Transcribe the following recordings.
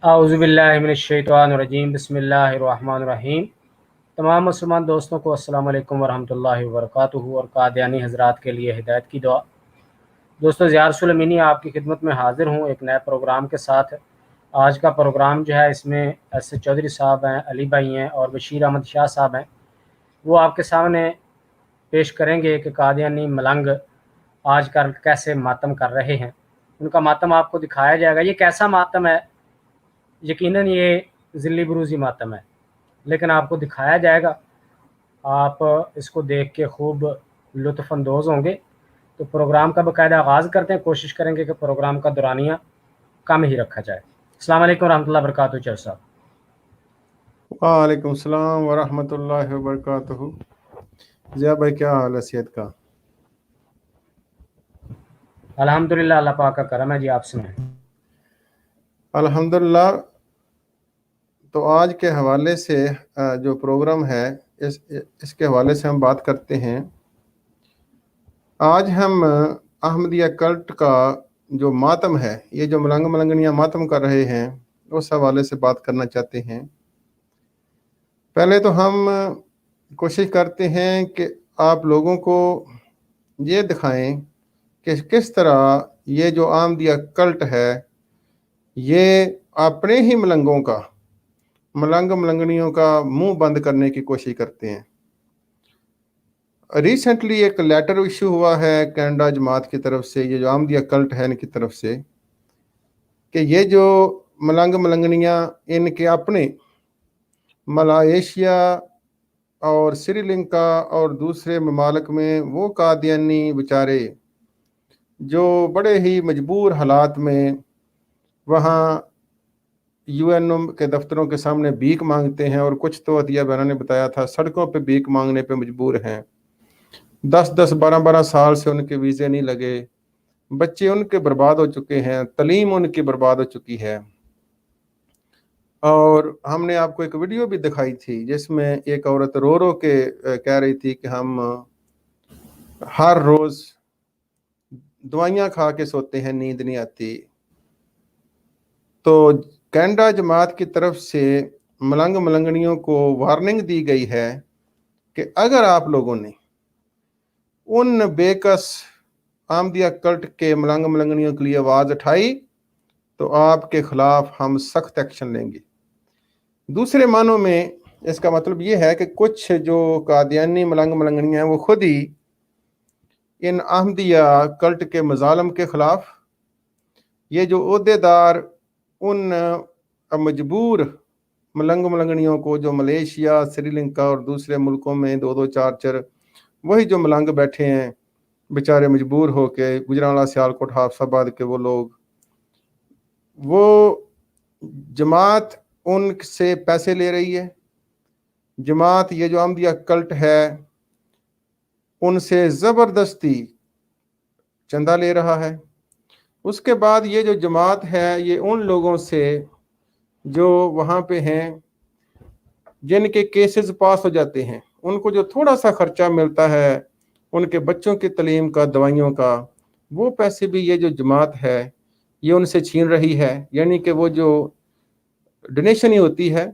اعوذ باللہ من الشیطان الرجیم بسم اللہ الرحمن الرحیم۔ تمام مسلمان دوستوں کو السلام علیکم ورحمۃ اللہ وبرکاتہ اور قادیانی حضرات کے لیے ہدایت کی دعا۔ دوستو زیار سلیمینی آپ کی خدمت میں حاضر ہوں ایک نئے پروگرام کے ساتھ۔ آج کا پروگرام جو ہے اس میں ایس چودھری صاحب ہیں، علی بھائی ہیں اور بشیر احمد شاہ صاحب ہیں، وہ آپ کے سامنے پیش کریں گے کہ قادیانی ملنگ آج کل کیسے ماتم کر رہے ہیں۔ ان کا ماتم آپ کو دکھایا جائے گا۔ یہ کیسا ماتم ہے؟ یقیناً یہ ذلی بروزی ماتم ہے، لیکن آپ کو دکھایا جائے گا، آپ اس کو دیکھ کے خوب لطف اندوز ہوں گے۔ تو پروگرام کا باقاعدہ آغاز کرتے ہیں، کوشش کریں گے کہ پروگرام کا دورانیہ کم ہی رکھا جائے۔ السلام علیکم ورحمۃ اللہ وبرکاتہ چر صاحب۔ وعلیکم السلام ورحمۃ اللہ وبرکاتہ۔ ضیاء بھائی کیا حال ہے صحت کا؟ الحمدللہ، اللہ پاک کا کرم ہے جی، آپ سنائیں۔ الحمدللہ۔ تو آج کے حوالے سے جو پروگرام ہے اس کے حوالے سے ہم بات کرتے ہیں۔ آج ہم احمدیہ کلٹ کا جو ماتم ہے، یہ جو ملنگ ملنگنیاں ماتم کر رہے ہیں، اس حوالے سے بات کرنا چاہتے ہیں۔ پہلے تو ہم کوشش کرتے ہیں کہ آپ لوگوں کو یہ دکھائیں کہ کس طرح یہ جو احمدیہ کلٹ ہے یہ اپنے ہی ملنگوں کا، ملنگ ملنگنیوں کا منہ بند کرنے کی کوشش کرتے ہیں۔ ریسنٹلی ایک لیٹر ایشو ہوا ہے کینیڈا جماعت کی طرف سے، یہ جو احمدیہ کلٹ ہے ان کی طرف سے، کہ یہ جو ملنگ ملنگنیاں ان کے اپنے ملائیشیا اور سری لنکا اور دوسرے ممالک میں وہ قادیانی بیچارے جو بڑے ہی مجبور حالات میں وہاں یو این او کے دفتروں کے سامنے بھیک مانگتے ہیں، اور کچھ تو عطیہ بہنوں نے بتایا تھا سڑکوں پہ بھیک مانگنے پہ مجبور ہیں۔ 10-12 سال سے ان کے ویزے نہیں لگے، بچے ان کے برباد ہو چکے ہیں، تعلیم ان کی برباد ہو چکی ہے۔ اور ہم نے آپ کو ایک ویڈیو بھی دکھائی تھی جس میں ایک عورت رو رو کے کہہ رہی تھی کہ ہم ہر روز دوائیاں کھا کے سوتے ہیں، نیند نہیں آتی۔ تو کینیڈا جماعت کی طرف سے ملنگ ملنگنیوں کو وارننگ دی گئی ہے کہ اگر آپ لوگوں نے ان بے کس احمدیہ کلٹ کے ملنگ ملنگنیوں کے لیے آواز اٹھائی تو آپ کے خلاف ہم سخت ایکشن لیں گے۔ دوسرے معنوں میں اس کا مطلب یہ ہے کہ کچھ جو قادیانی ملنگ ملنگنیاں ہیں وہ خود ہی ان احمدیہ کلٹ کے مظالم کے خلاف، یہ جو عہدے دار ان مجبور ملنگ ملنگنیوں کو جو ملیشیا، سری لنکا اور دوسرے ملکوں میں 2-2 4 وہی جو ملنگ بیٹھے ہیں بیچارے مجبور ہو کے، گجرانوالا، سیالکوٹ، حافظ آباد کے وہ لوگ، وہ جماعت ان سے پیسے لے رہی ہے۔ جماعت یہ جو احمدیہ کلٹ ہے ان سے زبردستی چندہ لے رہا ہے۔ اس کے بعد یہ جو جماعت ہے یہ ان لوگوں سے جو وہاں پہ ہیں جن کے کیسز پاس ہو جاتے ہیں، ان کو جو تھوڑا سا خرچہ ملتا ہے ان کے بچوں کی تعلیم کا، دوائیوں کا، وہ پیسے بھی یہ جو جماعت ہے یہ ان سے چھین رہی ہے۔ یعنی کہ وہ جو ڈونیشن ہی ہوتی ہے،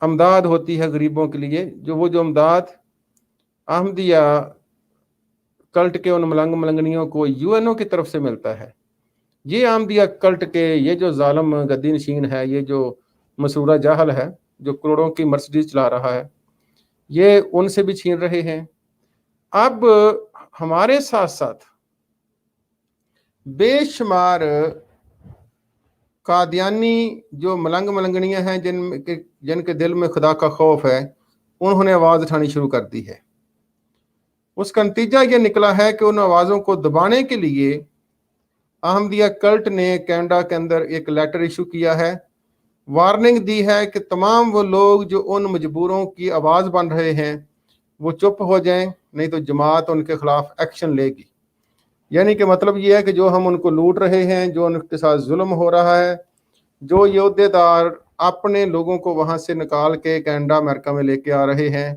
امداد ہوتی ہے غریبوں کے لیے، وہ جو امداد احمدیہ کلٹ کے ان ملنگ ملنگنیوں کو یو این او کی طرف سے ملتا ہے، یہ احمدیہ کلٹ کے یہ جو ظالم گدی نشین ہے، یہ جو مسورہ جاہل ہے جو کروڑوں کی مرسڈیز چلا رہا ہے، یہ ان سے بھی چھین رہے ہیں۔ اب ہمارے ساتھ ساتھ بے شمار قادیانی جو ملنگ ملنگنیاں ہیں جن کے دل میں خدا کا خوف ہے، انہوں نے آواز اٹھانی شروع کر دی ہے۔ اس کا نتیجہ یہ نکلا ہے کہ ان آوازوں کو دبانے کے لیے احمدیہ کلٹ نے کینیڈا کے اندر ایک لیٹر ایشو کیا ہے، وارننگ دی ہے کہ تمام وہ لوگ جو ان مجبوروں کی آواز بن رہے ہیں وہ چپ ہو جائیں، نہیں تو جماعت ان کے خلاف ایکشن لے گی۔ یعنی کہ مطلب یہ ہے کہ جو ہم ان کو لوٹ رہے ہیں، جو ان کے ساتھ ظلم ہو رہا ہے، جو یہ عہدے دار اپنے لوگوں کو وہاں سے نکال کے کینیڈا، امریکہ میں لے کے آ رہے ہیں،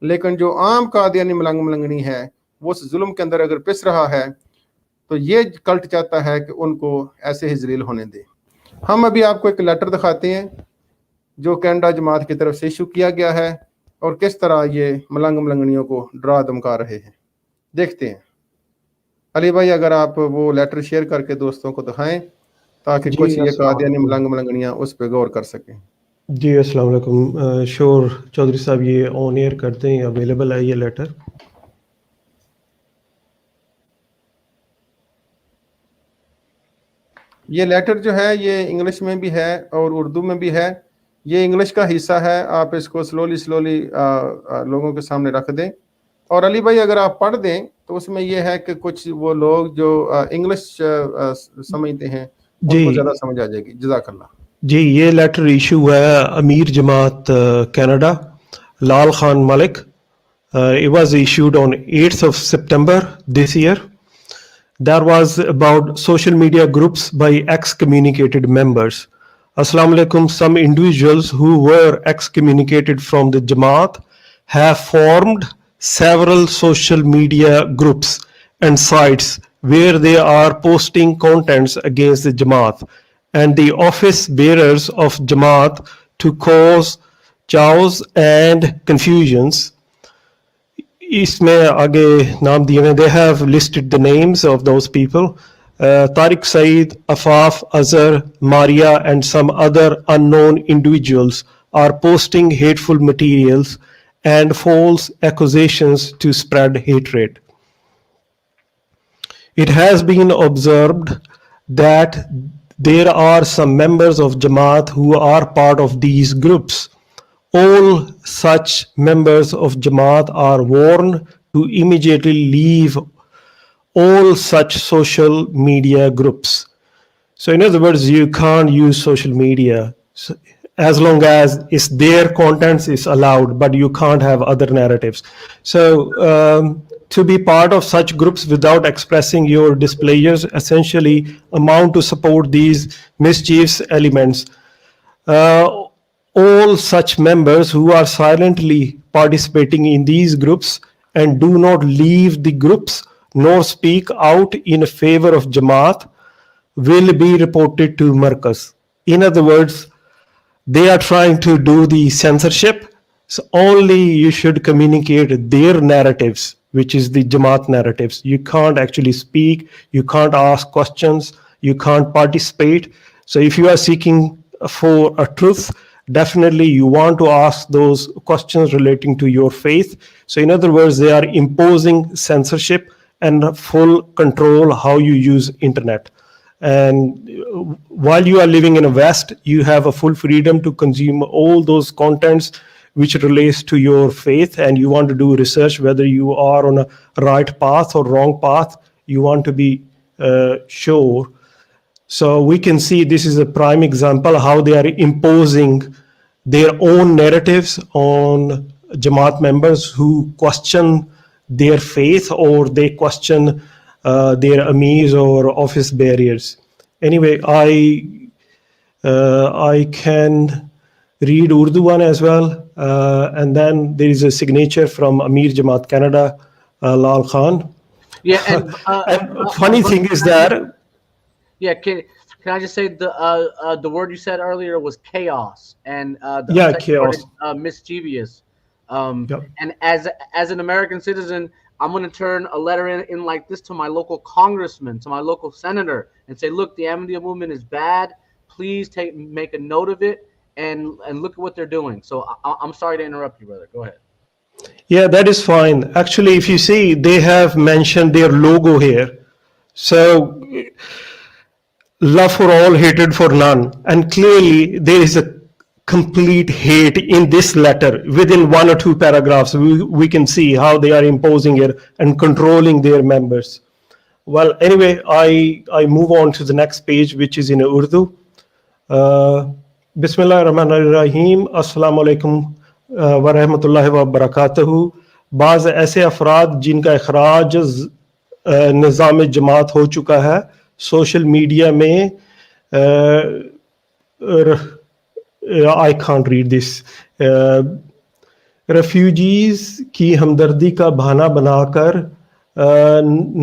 لیکن جو عام قادیانی ملنگ ملنگنی ہے وہ اس ظلم کے اندر اگر پس رہا ہے تو یہ کلٹ چاہتا ہے کہ ان کو ایسے ہی ذلیل ہونے دے۔ ہم ابھی آپ کو ایک لیٹر دکھاتے ہیں جو کینیڈا جماعت کی طرف سے ایشو کیا گیا ہے اور کس طرح یہ ملنگ ملنگنیوں کو ڈرا دھمکا رہے ہیں. دیکھتے ہیں. علی بھائی اگر آپ وہ لیٹر شیئر کر کے دوستوں کو دکھائیں تاکہ جی کچھ یہ السلام قادیانی علیکم. ملنگ ملنگنیاں اس پہ غور کر سکیں. جی السلام علیکم. شور چودھری صاحب یہ آن ایئر کرتے ہیں, اویلیبل ہے یہ لیٹر؟ یہ لیٹر جو ہے یہ انگلش میں بھی ہے اور اردو میں بھی ہے. یہ انگلش کا حصہ ہے, آپ اس کو سلولی لوگوں کے سامنے رکھ دیں. اور علی بھائی اگر آپ پڑھ دیں تو اس میں یہ ہے کہ کچھ وہ لوگ جو انگلش سمجھتے ہیں ان کو زیادہ سمجھ آ جائے گی. جزاک اللہ. جی یہ لیٹر ایشو ہوا ہے امیر جماعت Canada Lal Khan Malik. It was issued on 8th of September this year. There was about social media groups by excommunicated members. Assalamu alaikum. Some individuals who were excommunicated from the Jamaat have formed several social media groups and sites where they are posting contents against the Jamaat and the office bearers of Jamaat to cause chaos and confusions. اس میں آگے نام دیے ہوئے, they have listed the names of those people. Tariq Saeed, Afaf, Azhar, Maria and some other unknown individuals are posting hateful materials and false accusations to spread hatred. It has been observed that there are some members of Jamaat who are part of these groups. All such members of Jamaat are warned to immediately leave all such social media groups. So in other words, you can't use social media as long as it's their contents is allowed, but you can't have other narratives. So to be part of such groups without expressing your displeasure essentially amount to support these mischievous elements. All such members who are silently participating in these groups and do not leave the groups nor speak out in favor of Jamaat will be reported to Markaz. In other words, they are trying to do the censorship. So only you should communicate their narratives, which is the Jamaat narratives. You can't actually speak, you can't ask questions, you can't participate. So if you are seeking for a truth, definitely you want to ask those questions relating to your faith. So in other words, they are imposing censorship and full control how you use internet. And while you are living in a West, you have a full freedom to consume all those contents which relates to your faith, and you want to do research whether you are on a right path or wrong path. You want to be sure. So we can see this is a prime example how they are imposing their own narratives on Jamaat members who question their faith or they question their amirs or office barriers. Anyway, I can read Urdu one as well, and then there is a signature from Amir Jamaat Canada, Lal Khan. Yeah, and funny thing is that yeah, can I just say the word you said earlier was chaos, and the Yeah, second chaos. word is mischievous. Yep. And as an American citizen, I'm going to turn a letter in like this to my local congressman, to my local senator, and say, look, the Ahmadiyya movement is bad. Please make a note of it and look at what they're doing. So I'm sorry to interrupt you, brother. Go ahead. Yeah, that is fine. Actually, if you see, they have mentioned their logo here. So love for all, hatred for none. And clearly there is a complete hate in this letter. Within one or two paragraphs, we can see how they are imposing it and controlling their members. Well, anyway, I move on to the next page, which is in Urdu. Bismillah ar-Rahman ar-Rahim. Assalamu alaikum wa rahmatullahi wa barakatuhu. بعض ایسے افراد جن کا اخراج نظام جماعت ہو چکا ہے سوشل میڈیا میں I can't read this. Refugees کی ہمدردی کا بہانہ بنا کر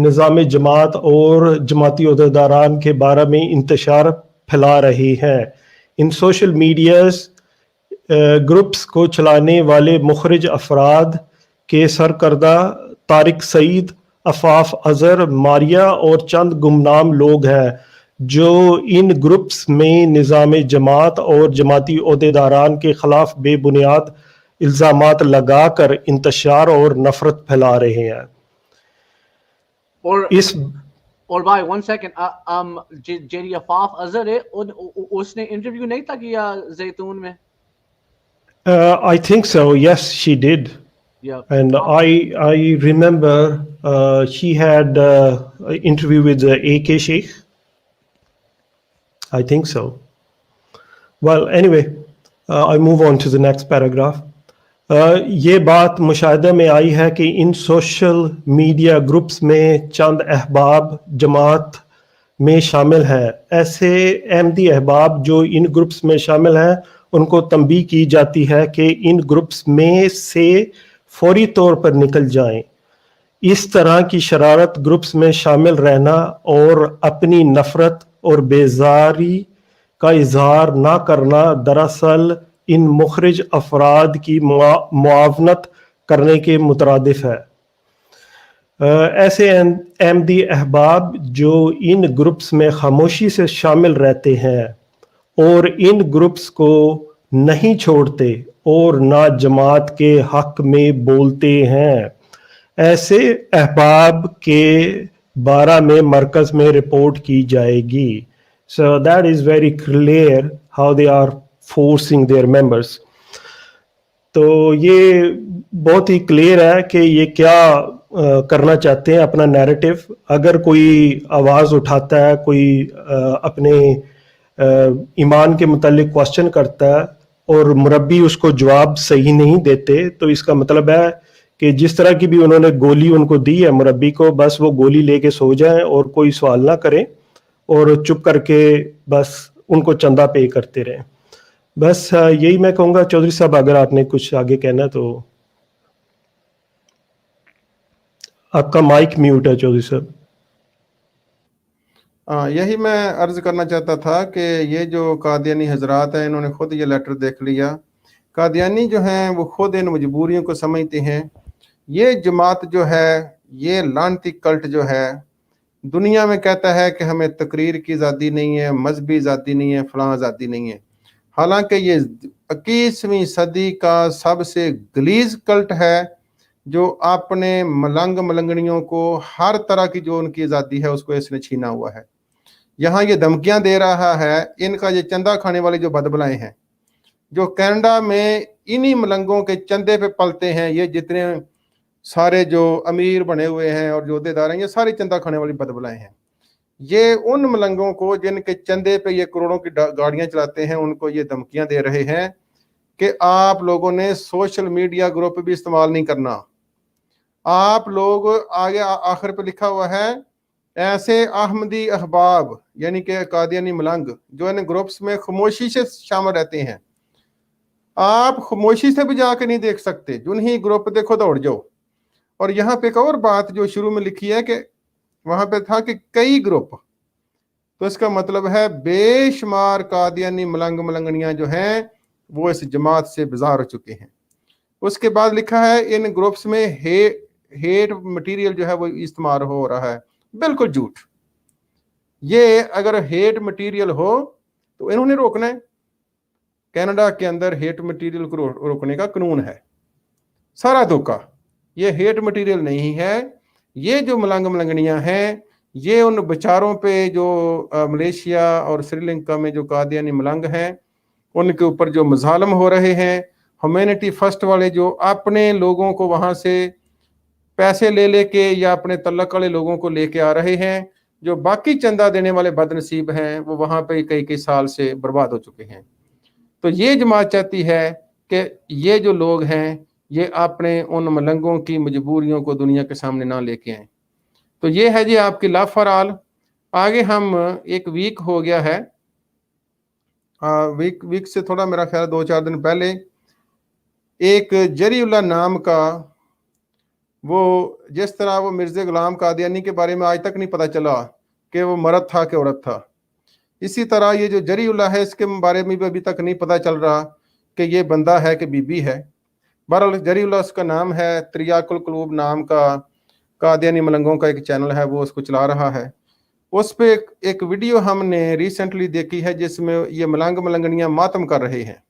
نظام جماعت اور جماعتی عہدیداران کے بارے میں انتشار پھیلا رہے ہیں. ان سوشل میڈیاز گروپس کو چلانے والے مخرج افراد کے سرکردہ طارق سعید، عفاف اظہر، ماریا اور چند گمنام لوگ ہیں جو ان گروپس میں نظام جماعت اور جماعتی عہدیداران کے خلاف بے بنیاد الزامات لگا کر انتشار اور نفرت پھیلا رہے ہیں. اور بھائی 1 سیکنڈ، جیری عفاف اظہر ہے اس نے انٹرویو نہیں تھا کیا زیتون میں؟ I think so, yes, she did. Yeah. And I remember she had an interview with AK Sheikh. I think so. Well, anyway, I move on to the next paragraph. یہ بات مشاہدہ میں آئی ہے کہ ان سوشل میڈیا گروپس میں چند احباب جماعت میں شامل ہیں. ایسے احمدی احباب جو ان گروپس میں شامل ہیں ان کو تنبیہ کی جاتی ہے کہ ان گروپس میں سے فوری طور پر نکل جائیں. اس طرح کی شرارت گروپس میں شامل رہنا اور اپنی نفرت اور بیزاری کا اظہار نہ کرنا دراصل ان مخرج افراد کی معاونت کرنے کے مترادف ہے. ایسے احمدی احباب جو ان گروپس میں خاموشی سے شامل رہتے ہیں اور ان گروپس کو نہیں چھوڑتے اور نہ جماعت کے حق میں بولتے ہیں، ایسے احباب کے بارے میں مرکز میں رپورٹ کی جائے گی. So that is very clear how they are forcing their members. تو یہ بہت ہی کلیئر ہے کہ یہ کیا کرنا چاہتے ہیں اپنا نیریٹو. اگر کوئی آواز اٹھاتا ہے، کوئی اپنے ایمان کے متعلق کوشچن کرتا ہے اور مربی اس کو جواب صحیح نہیں دیتے، تو اس کا مطلب ہے کہ جس طرح کی بھی انہوں نے گولی ان کو دی ہے مربی کو، بس وہ گولی لے کے سو جائیں اور کوئی سوال نہ کریں اور چپ کر کے بس ان کو چندہ پے کرتے رہیں. بس یہی میں کہوں گا. چودھری صاحب اگر آپ نے کچھ آگے کہنا تو آپ کا مائک میوٹ ہے چودھری صاحب. یہی میں عرض کرنا چاہتا تھا کہ یہ جو قادیانی حضرات ہیں انہوں نے خود یہ لیٹر دیکھ لیا. قادیانی جو ہیں وہ خود ان مجبوریوں کو سمجھتے ہیں. یہ جماعت جو ہے، یہ لعنتی کلٹ جو ہے، دنیا میں کہتا ہے کہ ہمیں تقریر کی آزادی نہیں ہے، مذہبی آزادی نہیں ہے، فلاں آزادی نہیں ہے. حالانکہ یہ 21ویں صدی کا سب سے غلیظ کلٹ ہے جو اپنے ملنگ ملنگڑیوں کو ہر طرح کی جو ان کی آزادی ہے اس کو اس نے چھینا ہوا ہے. یہاں یہ دھمکیاں دے رہا ہے. ان کا یہ چندہ کھانے والے جو بدبلائیں ہیں جو کینیڈا میں انہی ملنگوں کے چندے پہ پلتے ہیں، یہ جتنے سارے جو امیر بنے ہوئے ہیں اور جو عہدیدار ہیں، یہ سارے چندہ کھانے والی بدبلائیں ہیں. یہ ان ملنگوں کو جن کے چندے پہ یہ کروڑوں کی گاڑیاں چلاتے ہیں ان کو یہ دھمکیاں دے رہے ہیں کہ آپ لوگوں نے سوشل میڈیا گروپ بھی استعمال نہیں کرنا. آپ لوگ آگے آخر پہ لکھا ہوا ہے ایسے احمدی احباب یعنی کہ قادیانی ملنگ جو ان گروپس میں خاموشی سے شامل رہتے ہیں، آپ خاموشی سے بھی جا کے نہیں دیکھ سکتے. جو نہیں گروپ دیکھو دوڑ جاؤ. اور یہاں پہ ایک اور بات جو شروع میں لکھی ہے کہ وہاں پہ تھا کہ کئی گروپ، تو اس کا مطلب ہے بے شمار قادیانی ملنگ ملنگنیاں جو ہیں وہ اس جماعت سے بیزار ہو چکے ہیں. اس کے بعد لکھا ہے ان گروپس میں ہیٹ مٹیریل جو ہے وہ استعمال ہو رہا ہے. بالکل جھوٹ. یہ اگر ہیٹ مٹیریل ہو تو انہوں نے روکنا ہے. کینیڈا کے اندر ہیٹ مٹیریل کو روکنے کا قانون ہے. سارا دھوکہ. یہ ہیٹ مٹیریل نہیں ہے. یہ جو ملنگ ملنگنیاں ہیں یہ ان بیچاروں پہ جو ملیشیا اور سری لنکا میں جو قادیانی ملنگ ہیں ان کے اوپر جو مظالم ہو رہے ہیں. ہیومینٹی فرسٹ والے جو اپنے لوگوں کو وہاں سے پیسے لے کے یا اپنے تعلق والے لوگوں کو لے کے آ رہے ہیں، جو باقی چندہ دینے والے بد نصیب ہیں وہ وہاں پہ کئی سال سے برباد ہو چکے ہیں. تو یہ جماعت چاہتی ہے کہ یہ جو لوگ ہیں یہ اپنے ان ملنگوں کی مجبوریوں کو دنیا کے سامنے نہ لے کے آئیں. تو یہ ہے جی آپ کی لافرال. آگے ہم ایک ویک ہو گیا ہے، ویک سے تھوڑا میرا خیال 2-4 دن پہلے ایک جری اللہ نام کا، وہ جس طرح وہ مرزا غلام قادیانی کے بارے میں آج تک نہیں پتا چلا کہ وہ مرد تھا کہ عورت تھا. اسی طرح یہ جو جری اللہ ہے اس کے بارے میں بھی ابھی تک نہیں پتہ چل رہا کہ یہ بندہ ہے کہ بی بی ہے. بہرحال جری اللہ اس کا نام ہے. تریاق القلوب نام کا قادیانی ملنگوں کا ایک چینل ہے، وہ اس کو چلا رہا ہے. اس پہ ایک ویڈیو ہم نے ریسنٹلی دیکھی ہے جس میں یہ ملنگ ملنگنیاں ماتم کر رہے ہیں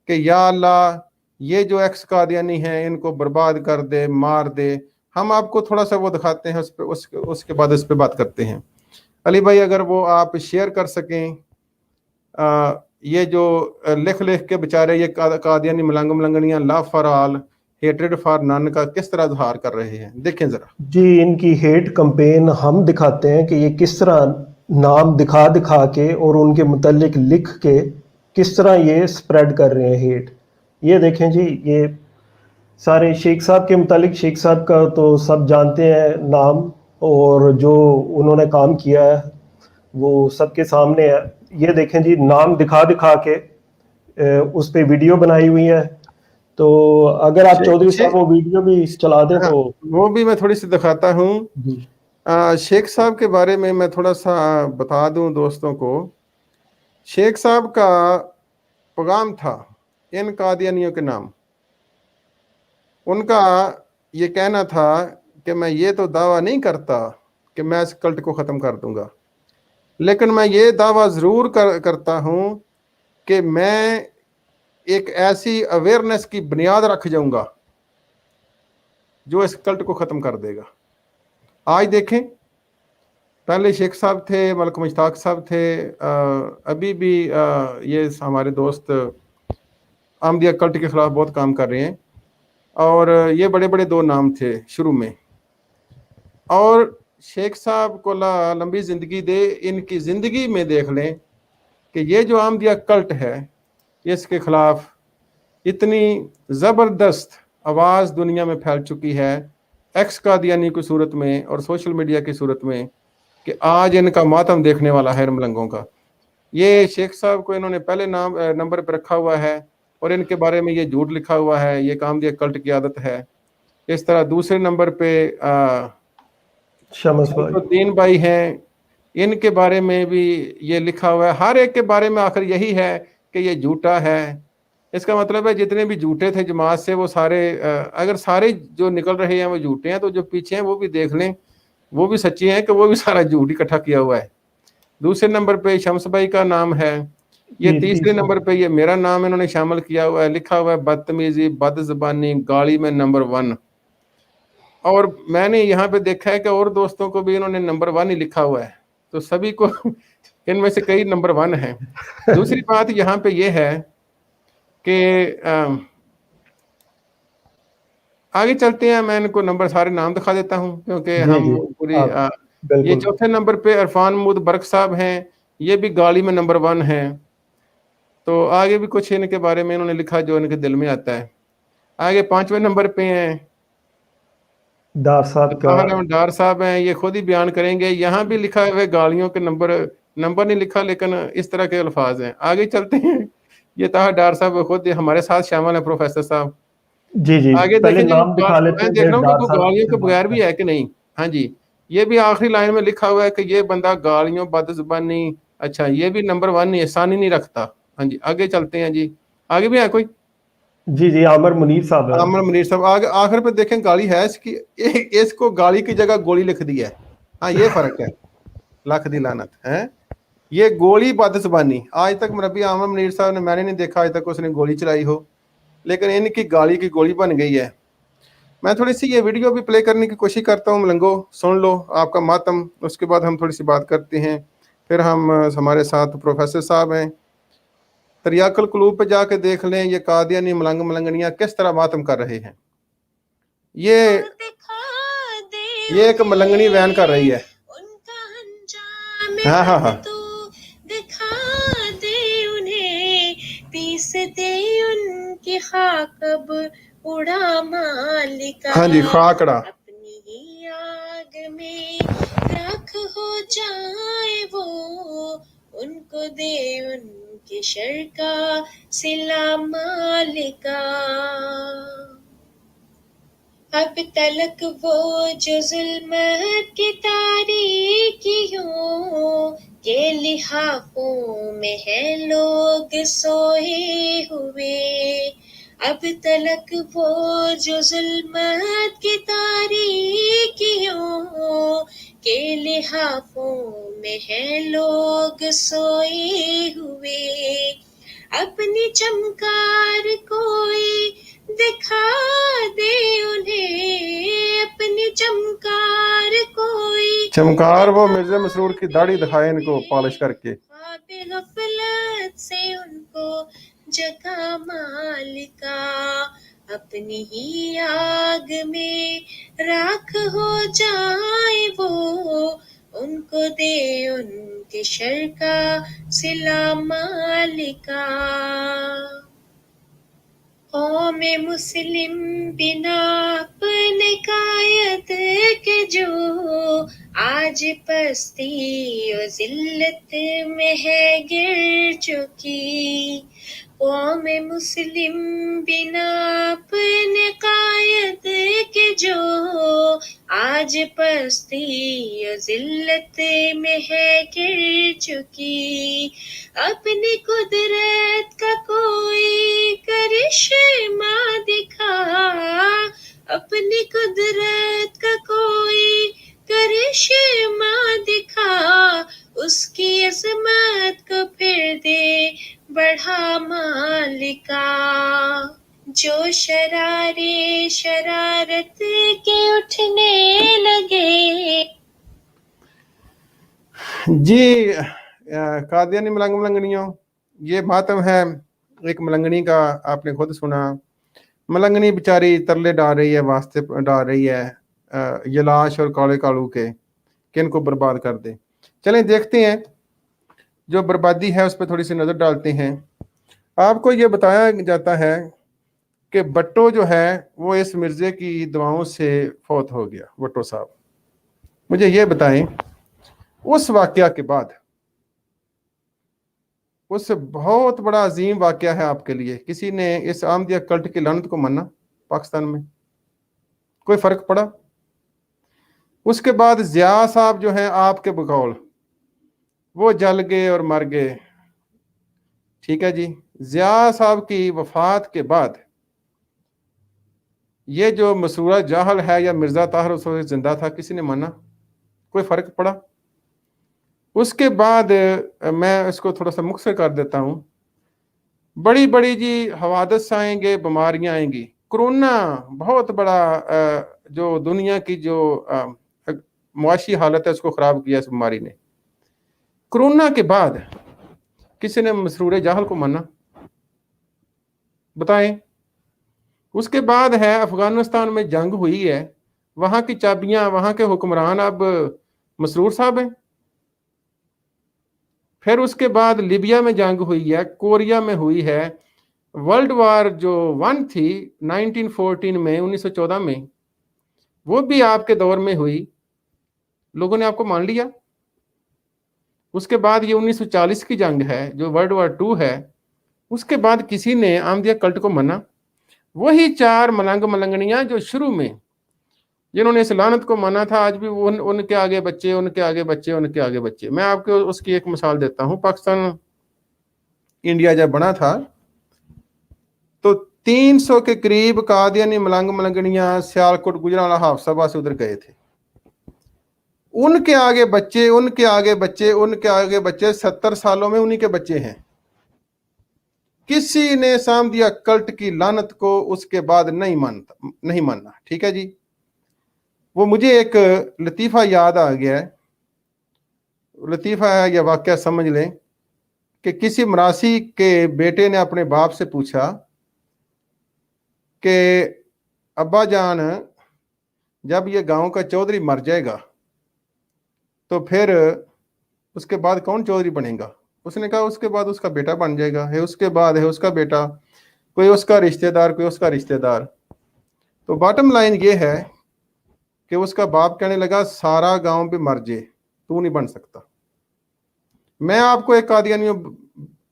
کہ یا اللہ یہ جو ایکس قادیانی ہیں ان کو برباد کر دے، مار دے. ہم آپ کو تھوڑا سا وہ دکھاتے ہیں، اس کے بعد اس پہ بات کرتے ہیں. علی بھائی اگر وہ آپ شیئر کر سکیں، یہ جو لکھ کے بچارے یہ قادیانی ملنگ ملنگنیاں love for all hatred for none کا کس طرح اظہار کر رہے ہیں، دیکھیں ذرا. جی، ان کی ہیٹ کمپین ہم دکھاتے ہیں کہ یہ کس طرح نام دکھا کے اور ان کے متعلق لکھ کے کس طرح یہ سپریڈ کر رہے ہیں ہیٹ. یہ دیکھیں جی، یہ سارے شیخ صاحب کے متعلق، شیخ صاحب کا تو سب جانتے ہیں نام، اور جو انہوں نے کام کیا ہے وہ سب کے سامنے ہے. یہ دیکھیں جی، نام دکھا کے اس پہ ویڈیو بنائی ہوئی ہے. تو اگر آپ چودھری صاحب وہ ویڈیو بھی چلا دیں تو. وہ بھی میں تھوڑی سی دکھاتا ہوں. جی شیخ صاحب کے بارے میں تھوڑا سا بتا دوں دوستوں کو. شیخ صاحب کا پیغام تھا ان قادیانیوں کے نام. ان کا یہ کہنا تھا کہ میں یہ تو دعویٰ نہیں کرتا کہ میں اس کلٹ کو ختم کر دوں گا، لیکن میں یہ دعویٰ ضرور کرتا ہوں کہ میں ایک ایسی اویئرنیس کی بنیاد رکھ جاؤں گا جو اس کلٹ کو ختم کر دے گا. آج دیکھیں، پہلے شیخ صاحب تھے، ملک مشتاق صاحب تھے، ابھی بھی یہ ہمارے دوست احمدیہ کلٹ کے خلاف بہت کام کر رہے ہیں، اور یہ بڑے بڑے دو نام تھے شروع میں. اور شیخ صاحب کو اللہ لمبی زندگی دے، ان کی زندگی میں دیکھ لیں کہ یہ جو احمدیہ کلٹ ہے اس کے خلاف اتنی زبردست آواز دنیا میں پھیل چکی ہے ایکس قادیانی کی صورت میں اور سوشل میڈیا کی صورت میں کہ آج ان کا ماتم دیکھنے والا ہے ملنگوں کا. یہ شیخ صاحب کو انہوں نے پہلے نمبر پہ رکھا ہوا ہے، اور ان کے بارے میں یہ جھوٹ لکھا ہوا ہے، یہ احمدیہ کلٹ کی عادت ہے. اس طرح دوسرے نمبر پہ شمس بھائی، الدین بھائی ہیں، ان کے بارے میں بھی یہ لکھا ہوا ہے. ہر ایک کے بارے میں آخر یہی ہے کہ یہ جھوٹا ہے. اس کا مطلب ہے جتنے بھی جھوٹے تھے جماعت سے وہ سارے، اگر سارے جو نکل رہے ہیں وہ جھوٹے ہیں تو جو پیچھے ہیں وہ بھی دیکھ لیں، وہ بھی سچی ہیں کہ وہ بھی سارا جھوٹ اکٹھا کیا ہوا ہے. دوسرے نمبر پہ شمس بھائی کا نام ہے. یہ تیسرے نمبر پہ یہ میرا نام انہوں نے شامل کیا ہوا ہے، لکھا ہوا ہے بدتمیزی، بد زبانی، گالی میں نمبر 1. اور میں نے یہاں پہ دیکھا ہے کہ اور دوستوں کو بھی انہوں نے نمبر 1 ہی لکھا ہوا ہے، تو سبھی کو ان میں سے کئی نمبر 1 ہیں. دوسری بات یہاں پہ یہ ہے کہ آگے چلتے ہیں، میں ان کو نمبر سارے نام دکھا دیتا ہوں کیونکہ ہم پوری یہ چوتھے نمبر پہ عرفان محمود برق صاحب ہیں، یہ بھی گالی میں نمبر 1 ہیں. تو آگے بھی کچھ ان کے بارے میں انہوں نے لکھا جو ان کے دل میں آتا ہے. آگے 5ویں نمبر پہ ہیں ڈار صاحب کا، ڈار صاحب ہیں، یہ خود ہی بیان کریں گے. یہاں بھی لکھا ہے گالیوں کے نمبر نہیں لکھا، لیکن اس طرح کے الفاظ ہیں. آگے چلتے ہیں، یہ طاہر ڈار صاحب خود ہمارے ساتھ شامل ہیں، پروفیسر صاحب. جی آگے پہلے دیکھیں جی، نام دکھا لیتے میں ہیں، دیکھ رہا ہوں کہ ڈار کوئی صاحب گالیوں سے کے بغیر بھی ہے کہ نہیں. ہاں جی، یہ بھی آخری لائن میں لکھا ہوا ہے کہ یہ بندہ گالیوں، بد زبانی. اچھا، یہ بھی نمبر 1 نہیں، ثانی نہیں رکھتا. ہاں جی، آگے چلتے ہیں جی. آگے بھی ہے کوئی؟ جی عامر منیر صاحب ہے. عامر منیر صاحب. آخر پہ دیکھیں گالی ہے اس کی، اس کو گالی کی جگہ گولی لکھ دی ہے. ہاں، یہ فرق ہے. لاکھ دی لعنت ہے. یہ گولی بد زبانی. آج تک مربی عامر منیر صاحب نے، میں نے نہیں دیکھا آج تک اس نے گولی چلائی ہو، لیکن ان کی گالی کی گولی بن گئی ہے. میں تھوڑی سی یہ ویڈیو بھی پلے کرنے کی کوشش کرتا ہوں. ملنگو سن لو آپ کا ماتم، اس کے بعد ہم تھوڑی سی بات کرتے ہیں. پھر ہمارے ساتھ پروفیسر صاحب ہیں. تریاق القلوب پہ جا کے دیکھ لیں یہ قادیانی ملنگ ملنگنیاں کس طرح ماتم کر رہے ہیں. یہ ایک ملنگنی بیان کر رہی ہے. ہاں ہاں ہاں، دکھا دے انہیں، پیس دے ان کی خاک اب اڑا مالکا. ہاں جی، خاکڑا. اپنی ہی آگ میں راکھ ہو جائے وہ، ان کو دے ان کے شر کا صلہ مالکا. اب تلک وہ جو ظلمت کی تاریکیوں کے لحافوں میں ہیں لوگ سوئے ہوئے، اب تلک وہ جو ظلمت کی تاریکیوں کے لحافوں میں ہیں لوگ سوئے ہوئے، اپنی چمکار کوئی دکھا دے انہیں، اپنی چمکار کوئی چمکار وہ مرزا مسرور کی داڑھی دکھائے ان کو پالش کر کے، خواب غفلت سے ان کو جگا مالکا، اپنی ہی آگ میں راکھ ہو جائے وہ، ان کو دے ان کے شر کا صلہ مالکا۔ قوم مسلم بنا اپنے قائد کے جو آج پستی و ذلت میں ہے گر چکی، قوم مسلم بنا اپنے قائد کے جو آج پستی و ذلت میں ہے گر چکی، اپنی قدرت کا کوئی کرشمہ دکھا، اپنی قدرت کا کوئی کرشمہ دکھا، اس کی عظمت کو پھر دے بڑھا مالکا، جو شرارے شرارت کے اٹھنے لگے۔ جی قادیانی ملنگ ملنگنیوں، یہ ماتم ہے ایک ملنگنی کا، آپ نے خود سنا۔ ملنگنی بیچاری ترلے ڈال رہی ہے، واسطے ڈال رہی ہے یلاش اور کالے کالو کے کہ ان کو برباد کر دیں۔ چلیں دیکھتے ہیں جو بربادی ہے اس پہ تھوڑی سی نظر ڈالتے ہیں۔ آپ کو یہ بتایا جاتا ہے کہ بٹو جو ہے وہ اس مرزے کی دعاؤں سے فوت ہو گیا۔ بٹو صاحب مجھے یہ بتائیں، اس واقعہ کے بعد، اس سے بہت بڑا عظیم واقعہ ہے آپ کے لیے، کسی نے اس احمدیہ کلٹ کی لعنت کو مانا پاکستان میں؟ کوئی فرق پڑا؟ اس کے بعد ضیاء صاحب جو ہیں آپ کے بقول وہ جل گئے اور مر گئے، ٹھیک ہے جی۔ ضیاء صاحب کی وفات کے بعد یہ جو مسرور جاہل ہے یا مرزا طاہر اس وقت زندہ تھا، کسی نے مانا؟ کوئی فرق پڑا؟ اس کے بعد میں اس کو تھوڑا سا مختصر کر دیتا ہوں۔ بڑی بڑی جی حوادث آئیں گے، بیماریاں آئیں گی۔ کرونا بہت بڑا جو دنیا کی جو معاشی حالت ہے اس کو خراب کیا اس بیماری نے۔ کرونا کے بعد کسی نے مسرور جاہل کو مانا؟ بتائیں۔ اس کے بعد ہے افغانستان میں جنگ ہوئی ہے، وہاں کی چابیاں، وہاں کے حکمران اب مسرور صاحب ہیں۔ پھر اس کے بعد لیبیا میں جنگ ہوئی ہے، کوریا میں ہوئی ہے، ورلڈ وار جو 1 تھی 1914 میں، 1914 میں، وہ بھی آپ کے دور میں ہوئی، لوگوں نے آپ کو مان لیا۔ اس کے بعد یہ 1940 کی جنگ ہے جو ورلڈ وار 2 ہے، اس کے بعد کسی نے احمدیہ کلٹ کو مانا؟ وہی 4 ملنگ ملنگنیاں جو شروع میں جنہوں نے اس لعنت کو مانا تھا، آج بھی ان کے آگے بچے، ان کے آگے بچے، ان کے آگے بچے۔ میں آپ کو اس کی ایک مثال دیتا ہوں۔ پاکستان انڈیا جب بنا تھا تو 300 کے قریب قادیانی ملنگ ملنگنیاں سیالکوٹ، گجرانوالہ، حافظ آباد سے ادھر گئے تھے۔ ان کے آگے بچے، ان کے آگے بچے، ان کے آگے بچے، 70 سالوں میں انہی کے بچے ہیں۔ کسی نے احمدیہ کلٹ کی لعنت کو اس کے بعد نہیں ماننا، ٹھیک ہے جی۔ وہ مجھے ایک لطیفہ یاد آ گیا ہے، لطیفہ ہے یا واقعہ سمجھ لیں کہ کسی مراسی کے بیٹے نے اپنے باپ سے پوچھا کہ ابا جان، جب یہ گاؤں کا چودھری مر جائے گا تو پھر اس کے بعد کون چودھری بنے گا؟ اس نے کہا اس کے بعد اس کا بیٹا بن جائے گا، ہے اس کے بعد ہے اس کا بیٹا، کوئی اس کا رشتہ دار، کوئی اس کا رشتہ دار۔ تو باٹم لائن یہ ہے کہ اس کا باپ کہنے لگا سارا گاؤں بھی مر جائے، تو نہیں بن سکتا۔ میں آپ کو ایک قادیانی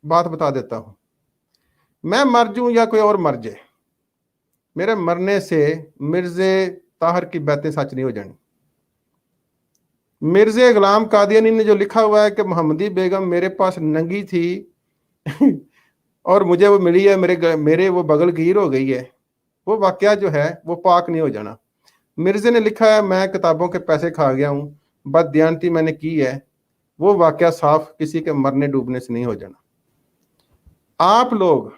بات بتا دیتا ہوں، میں مر جوں یا کوئی اور مر جائے، میرے مرنے سے مرزے طاہر کی بیعتیں سچ نہیں ہو جانی۔ मिर्ज़ा गुलाम कादियानी ने जो लिखा हुआ है कि मोहम्मदी बेगम मेरे पास नंगी थी और मुझे वो मिली है, मेरे वो बगल गिर हो गई है, वो वाकया जो है वो पाक नहीं हो जाना। मिर्ज़े ने लिखा है मैं किताबों के पैसे खा गया हूँ, बददियानती मैंने की है, वो वाकया साफ किसी के मरने डूबने से नहीं हो जाना। आप लोग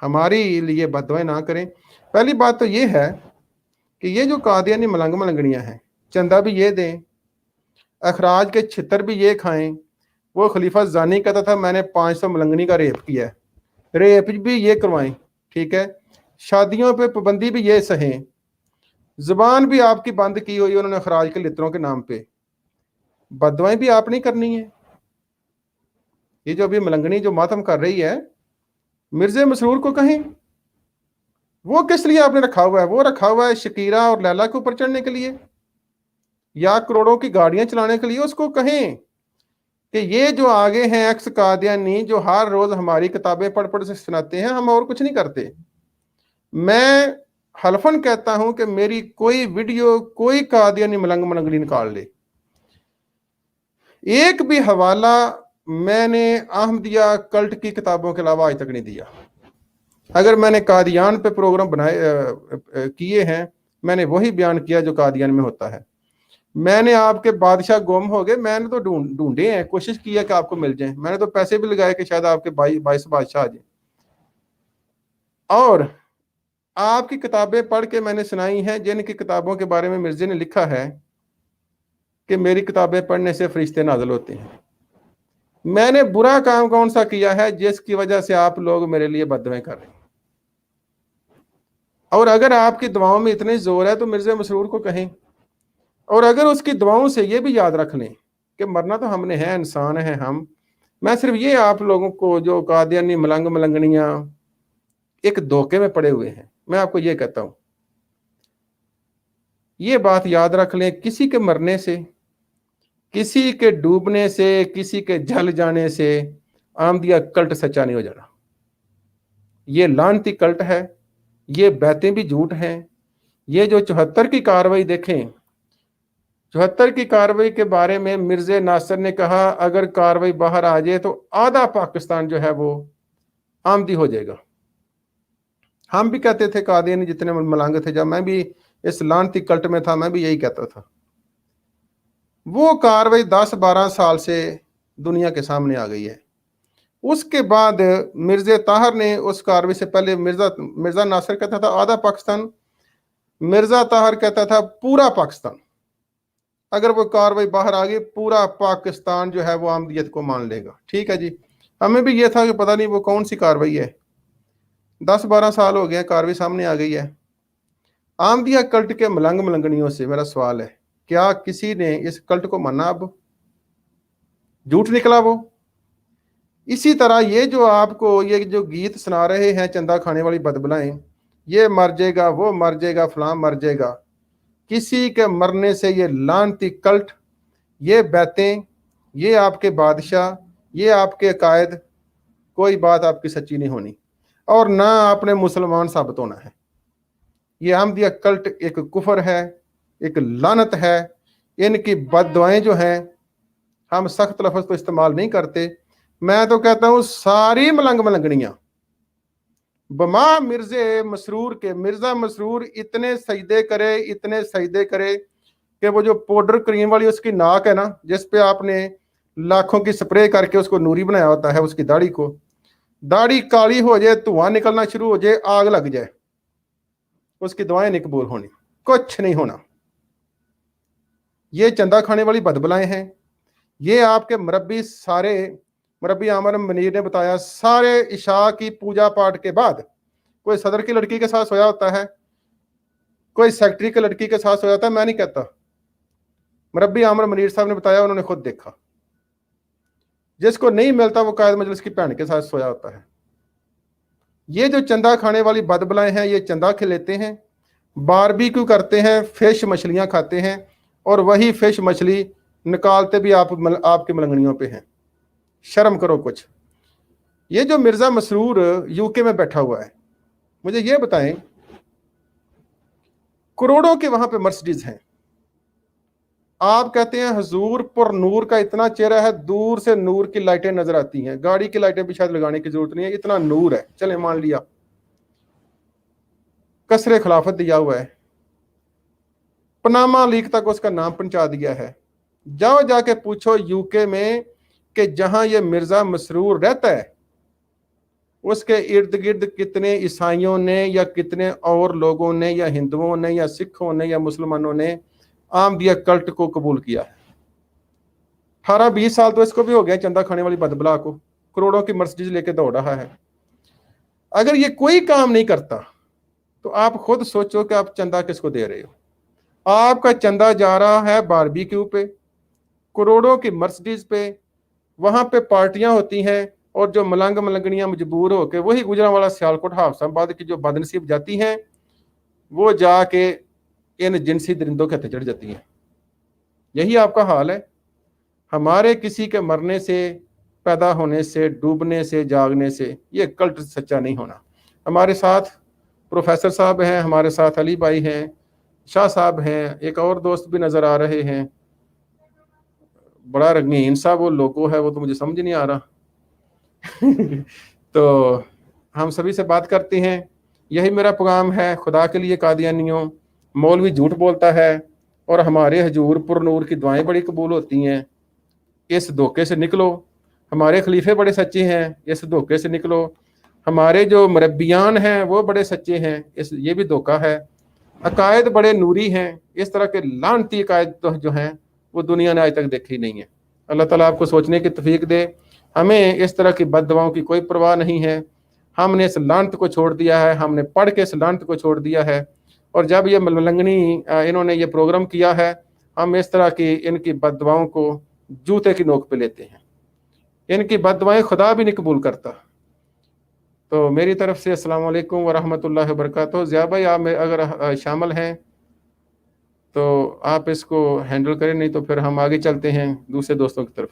हमारी लिए बददुआएं ना करें। पहली बात तो ये है कि ये जो कादियानी मलंग मलंगड़ियाँ हैं, चंदा भी ये दें, अखराज के छितर भी ये खाएं। वो खलीफा जानी कहता था मैंने 500 मलंगनी का रेप किया है, रेप भी ये करवाएं, ठीक है। शादियों पे पाबंदी भी ये सहें, जुबान भी आपकी बंद की हुई उन्होंने अखराज के लित्रों के नाम पे, बददुआएं भी आप नहीं करनी है। ये जो अभी मलंगनी जो मातम कर रही है, मिर्ज़ा मसरूर को कहें वो किस लिए आपने रखा हुआ है? वो रखा हुआ है शकीरा और लैला के ऊपर चढ़ने के लिए या करोड़ों की गाड़ियां चलाने के लिए? उसको कहें कि ये जो आगे हैं एक्स कादियानी जो हर रोज हमारी किताबें पढ़ पढ़ से सुनाते हैं, हम और कुछ नहीं करते। मैं हलफन कहता हूं कि मेरी कोई वीडियो कोई कादियानी मलंग मलंगड़ी निकाल ले, एक भी हवाला मैंने अहमदिया कल्ट की किताबों के अलावा आज तक नहीं दिया। अगर मैंने कादियान पे प्रोग्राम बनाए किए हैं, मैंने वही बयान किया जो कादियान में होता है। मैंने आपके बादशाह गुम हो गए, मैंने तो ढूंढे हैं, कोशिश की है कि आपको मिल जाए, मैंने तो पैसे भी लगाए कि शायद आपके 22 बादशाह आ जाए। और आपकी किताबें पढ़ के मैंने सुनाई हैं जिनकी किताबों के बारे में मिर्ज़े ने लिखा है कि मेरी किताबें पढ़ने से फरिश्ते नाज़िल होते हैं। मैंने बुरा काम कौन सा किया है जिसकी वजह से आप लोग मेरे लिए बददुआएं कर रहे हैं? और अगर आपकी दुआओं में इतने जोर है तो मिर्ज़ा मसरूर को कहें, और अगर उसकी दुआओं से ये भी याद रख लें कि मरना तो हमने है, इंसान है हम। मैं सिर्फ ये आप लोगों को जो कादियानी मलंग मलंगनियां एक धोखे में पड़े हुए हैं, मैं आपको ये कहता हूं, ये बात याद रख लें, किसी के मरने से, किसी के डूबने से, किसी के जल जाने से आमदिया कल्ट सच्चा नहीं हो जाना। ये लानती कल्ट है, ये बैतें भी झूठ हैं। ये जो 74 की कार्रवाई देखें, 74 की कार्रवाई के बारे में मिर्ज़ा नासिर ने कहा अगर कार्रवाई बाहर आ जाए तो आधा पाकिस्तान जो है वो आमदी हो जाएगा। हम भी कहते थे कादियानी जितने मलंग थे, जब मैं भी इस लानती कल्ट में था मैं भी यही कहता था। वो कार्रवाई 10-12 साल से दुनिया के सामने आ गई है। उसके बाद मिर्ज़ा ताहर ने उस कार्रवाई से पहले मिर्ज़ा नासिर कहता था आधा पाकिस्तान, मिर्ज़ा ताहर कहता था पूरा पाकिस्तान। अगर वो कार्रवाई बाहर आ गई पूरा पाकिस्तान जो है वो आमदियत को मान लेगा। ठीक है जी, हमें भी ये था कि पता नहीं वो कौन सी कार्रवाई है। 10-12 साल हो गए, कार्रवाई सामने आ गई है। आमदिया कल्ट के मलंग मलंगनियों से मेरा सवाल है, क्या किसी ने इस कल्ट को माना? अब झूठ निकला वो। इसी तरह ये जो आपको ये जो गीत सुना रहे हैं चंदा खाने वाली बदबलाएं, ये मर जाएगा, वो मर जाएगा, फलां मर जाएगा, किसी के मरने से ये लानती कल्ट, ये बैतें, ये आपके बादशाह, ये आपके कायद, कोई बात आपकी सच्ची नहीं होनी और ना आपने मुसलमान साबित होना है। ये अहमदिया कल्ट एक कुफर है, एक लानत है। इनकी बददुआएं जो हैं, हम सख्त लफ्ज़ तो इस्तेमाल नहीं करते, मैं तो कहता हूँ सारी मलंग मलंगनियां बमा मिर्ज़ा मसरूर के, मिर्ज़ा मसरूर इतने सजदे करे, इतने सजदे करे कि वो जो पाउडर क्रीम वाली उसकी नाक है ना, जिस पे आपने लाखों की स्प्रे करके उसको नूरी बनाया होता है, उसकी दाढ़ी को, दाढ़ी काली हो जाए, धुआं निकलना शुरू हो जाए, आग लग जाए, उसकी दुआएं नहीं कबूल होनी, कुछ नहीं होना। ये चंदा खाने वाली बदबलाएं हैं। ये आपके मुरब्बी आमर मनीर ने बताया सारे इशा की पूजा पाठ के बाद कोई सदर की लड़की के साथ सोया होता है, कोई सेक्रेटरी की लड़की के साथ सोया होता है। मैं नहीं कहता, मुरब्बी आमर मनीर साहब ने बताया, उन्होंने खुद देखा। जिसको नहीं मिलता वो कायद मजलिस की बहन के साथ सोया होता है। ये जो चंदा खाने वाली बदबलाएं हैं, ये चंदा खिलेते हैं, बारबेक्यू करते हैं, फिश मछलियां खाते हैं और वही फिश मछली निकालते भी आपकी मलंगनियों पे हैं। शर्म करो कुछ। ये जो मिर्ज़ा मसरूर यूके में बैठा हुआ है, मुझे ये बताएं, करोड़ों के वहां पे मर्सिडीज हैं, آپ کہتے ہیں حضور پر نور کا اتنا چہرہ ہے, دور سے نور کی لائٹیں نظر آتی ہیں, گاڑی کی لائٹیں بھی شاید لگانے کی ضرورت نہیں ہے, اتنا نور ہے. چلے مان لیا, کسر خلافت دیا ہوا ہے, پناما لیک تک اس کا نام پہنچا دیا ہے. جاؤ جا کے پوچھو یو کے میں کہ جہاں یہ مرزا مسرور رہتا ہے اس کے ارد گرد کتنے عیسائیوں نے یا کتنے اور لوگوں نے یا ہندوؤں نے یا سکھوں نے یا مسلمانوں نے احمدیہ کلٹ کو قبول کیا ہے. 18-20 سال تو اس کو بھی ہو گیا چندہ کھانے والی بدبلا کو, کروڑوں کی مرسڈیز لے کے دوڑ رہا ہے. اگر یہ کوئی کام نہیں کرتا تو آپ خود سوچو کہ آپ چندہ کس کو دے رہے ہو. آپ کا چندہ جا رہا ہے باربیکیو پہ, کروڑوں کی مرسڈیز پہ, وہاں پہ پارٹیاں ہوتی ہیں, اور جو ملنگ ملنگنیاں مجبور ہو کے وہی گجرانوالا سیالکوٹ حافظ آباد کی جو بدنصیب جاتی ہیں وہ جا کے ان جنسی درندوں کے ہتھے چڑھ جاتی ہیں. یہی آپ کا حال ہے. ہمارے کسی کے مرنے سے, پیدا ہونے سے, ڈوبنے سے, جاگنے سے یہ کلٹ سچا نہیں ہونا. ہمارے ساتھ پروفیسر صاحب ہیں, ہمارے ساتھ علی بھائی ہیں, شاہ صاحب ہیں, ایک اور دوست بھی نظر آ رہے ہیں, بڑا رنگین صاحب وہ لوگو ہے, وہ تو مجھے سمجھ نہیں آ رہا. تو ہم سبھی سے بات کرتے ہیں. یہی میرا پیغام ہے, خدا کے لیے قادیانیوں, مولوی جھوٹ بولتا ہے اور ہمارے حضور پر نور کی دعائیں بڑی قبول ہوتی ہیں, اس دھوکے سے نکلو. ہمارے خلیفے بڑے سچے ہیں, اس دھوکے سے نکلو. ہمارے جو مربیان ہیں وہ بڑے سچے ہیں, یہ بھی دھوکہ ہے. عقائد بڑے نوری ہیں, اس طرح کے لعنتی عقائد جو ہیں وہ دنیا نے آج تک دیکھی نہیں ہے. اللہ تعالیٰ آپ کو سوچنے کی توفیق دے. ہمیں اس طرح کی بد دعاؤں کی کوئی پرواہ نہیں ہے. ہم نے اس لعنت کو چھوڑ دیا ہے, ہم نے پڑھ کے اس لعنت کو چھوڑ دیا ہے. اور جب یہ ملنگنی انہوں نے یہ پروگرام کیا ہے, ہم اس طرح کی ان کی بد دعاؤں کو جوتے کی نوک پہ لیتے ہیں. ان کی بد دعائیں خدا بھی نہیں قبول کرتا. تو میری طرف سے السلام علیکم ورحمۃ اللہ وبرکاتہ. ضیاء بھائی آپ اگر شامل ہیں تو آپ اس کو ہینڈل کریں, نہیں تو پھر ہم آگے چلتے ہیں دوسرے دوستوں کی طرف.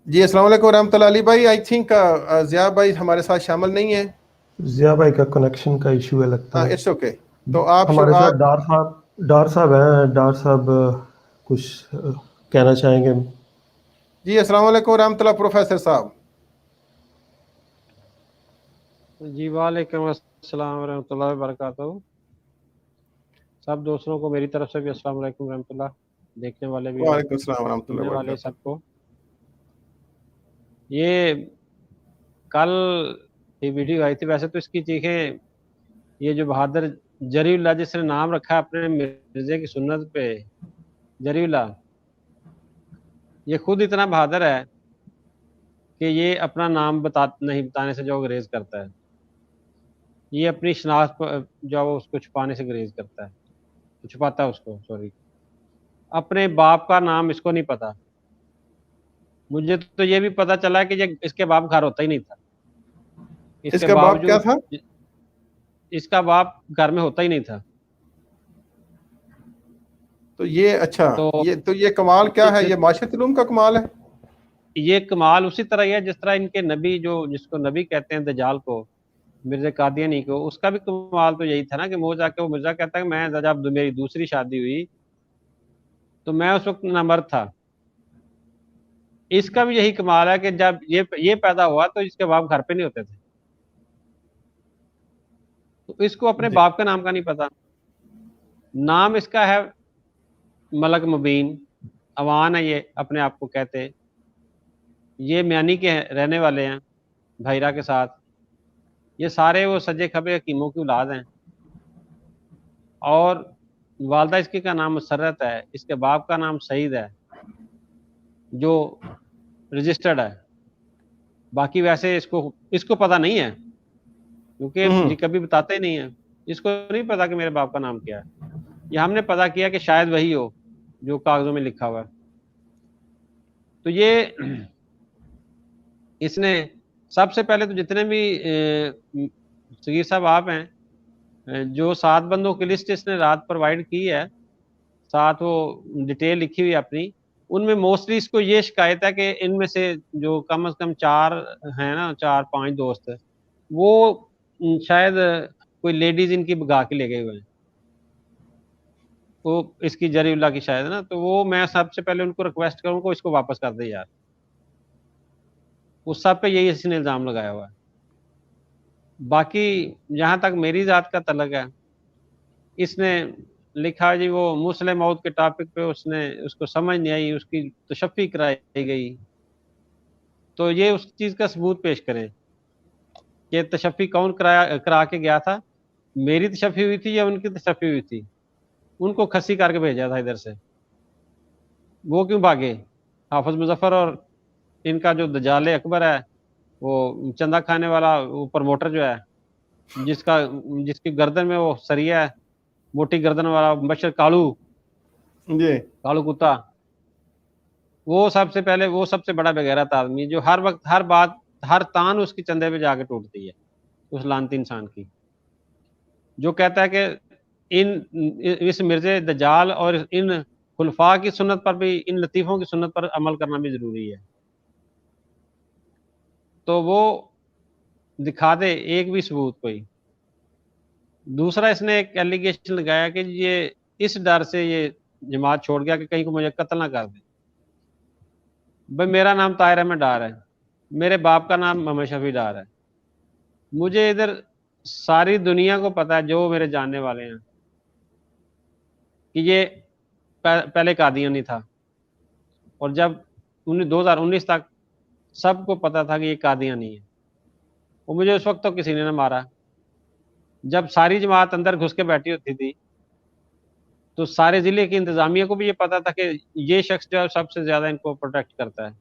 جی السلام علیکم ورحمۃ اللہ. علی بھائی آئی تھنک ضیاء بھائی ہمارے ساتھ شامل نہیں ہیں. ضیاء بھائی کا کنیکشن کا ایشو ہے لگتا ہے. It's okay. تو آپ ہمارے ساتھ ڈار صاحب ہیں. ڈار صاحب کچھ کہنا چاہیں گے؟ جی السلام علیکم ورحمۃ اللہ. پروفیسر صاحب. جی وعلیکم السلام ورحمۃ اللہ وبرکاتہ. سب دوستوں کو میری طرف سے بھی السلام علیکم ورحمۃ اللہ, دیکھنے والے بھی, وعلیکم السلام ورحمۃ اللہ سننے والے وبرکاتہ. سب کو. یہ کل یہ ویڈیو آئی تھی, ویسے تو اس کی چیخیں یہ جو بہادر جری اللہ جس نے نام رکھا اپنے مرزے کی سنت پہ, جری اللہ, یہ خود اتنا بہادر ہے کہ یہ اپنا نام نہیں بتانے سے جو گریز کرتا ہے, یہ اپنی شناخت جو اس کو چھپانے سے گریز کرتا ہے, چھپاتا ہے اس کو, سوری, اپنے باپ کا نام اس کو نہیں پتا. مجھے تو یہ بھی پتا چلا کہ یہ اس کے باپ گھر ہوتا ہی نہیں تھا. اس کا باپ کیا تھا؟ اس کا باپ گھر میں ہوتا ہی نہیں تھا. تو یہ اچھا, یہ کمال کیا ہے؟ یہ معاشرت علوم کا کمال ہے. یہ کمال اسی طرح ہی ہے جس طرح ان کے نبی, جو جس کو نبی کہتے ہیں دجال کو, مرزا قادیانی کو, اس کا بھی کمال تو یہی تھا نا کہ وہ جا کے وہ مرزا کہتا ہے کہ میں جب میری دوسری شادی ہوئی تو میں اس وقت نامرد تھا. اس کا بھی یہی کمال ہے کہ جب یہ پیدا ہوا تو اس کے باپ گھر پہ نہیں ہوتے تھے, تو اس کو اپنے باپ کا نام کا نہیں پتا. نام اس کا ہے ملک مبین, اوان ہے یہ اپنے آپ کو کہتے. یہ میانی کے رہنے والے ہیں بھیرا کے ساتھ. یہ سارے وہ سجے کھبے حکیموں کی اولاد ہیں, اور والدہ اس کی کا نام مسرت ہے, اس کے باپ کا نام سعید ہے جو رجسٹرڈ ہے. باقی ویسے اس کو پتہ نہیں ہے کیونکہ یہ کبھی بتاتے نہیں ہیں. اس کو نہیں پتا کہ میرے باپ کا نام کیا ہے. یہ ہم نے پتا کیا کہ شاید وہی ہو جو کاغذوں میں لکھا ہوا ہے. تو یہ اس نے سب سے پہلے تو جتنے بھی صغیر صاحب آپ ہیں, جو 7 بندوں کی لسٹ اس نے رات پرووائڈ کی ہے, 7 وہ ڈیٹیل لکھی ہوئی اپنی, ان میں موسٹلی اس کو یہ شکایت ہے کہ ان میں سے جو کم از کم 4 ہیں نا, 4-5 دوست, وہ शायद कोई लेडीज इनकी भगा के ले गए हुए हैं, वो इसकी जरीउल्लाह की शायद ना, तो वो मैं सबसे पहले उनको रिक्वेस्ट करूँगा इसको वापस कर दे यार। उस सब पे यही इसने इल्ज़ाम लगाया हुआ है। बाकी जहाँ तक मेरी ज़ात का तल्लक है, इसने लिखा जी वो मुस्लिम मौत के टॉपिक पे उसने उसको समझ नहीं आई, उसकी तशफ़ी कराई गई। तो ये उस चीज़ का सबूत पेश करें कि तशफ़ी कौन करा के गया था, मेरी तशफ़ी हुई थी या उनकी तशफ़ी हुई थी। उनको खस्सी करके भेजा था इधर से, वो क्यों भागे? हाफिज मुजफ्फर और इनका जो दजाल अकबर है, वो चंदा खाने वाला वो प्रमोटर जो है, जिसकी गर्दन में वो सरिया है, मोटी गर्दन वाला बशर कालू जी कालू कुत्ता, वो सबसे बड़ा बेगैरत आदमी जो हर वक्त हर बात हर तान उसकी चंदे पे जाके टूटती है, उस लानती इंसान की, जो कहता है कि इस मिर्जे दजाल और इन खुलफा की सुन्नत पर भी, इन लतीफ़ों की सुन्नत पर अमल करना भी ज़रूरी है। तो वो दिखा दे एक भी सबूत कोई। दूसरा इसने एक एलिगेशन लगाया कि ये इस डर से ये जमात छोड़ गया कि कहीं को मुझे कत्ल ना कर दे। भाई मेरा नाम ताहिर अहमद डार है, मेरे बाप का नाम मोहम्मद शफी डार है। मुझे इधर सारी दुनिया को पता है, जो मेरे जानने वाले हैं, कि ये पहले कादियानी था, और जब 2019 तक सबको पता था कि ये कादियानी है। और मुझे उस वक्त तो किसी ने ना मारा। जब सारी जमात अंदर घुस के बैठी होती थी तो सारे ज़िले की इंतज़ामिया को भी ये पता था कि ये शख्स जो है सबसे ज़्यादा इनको प्रोटेक्ट करता है।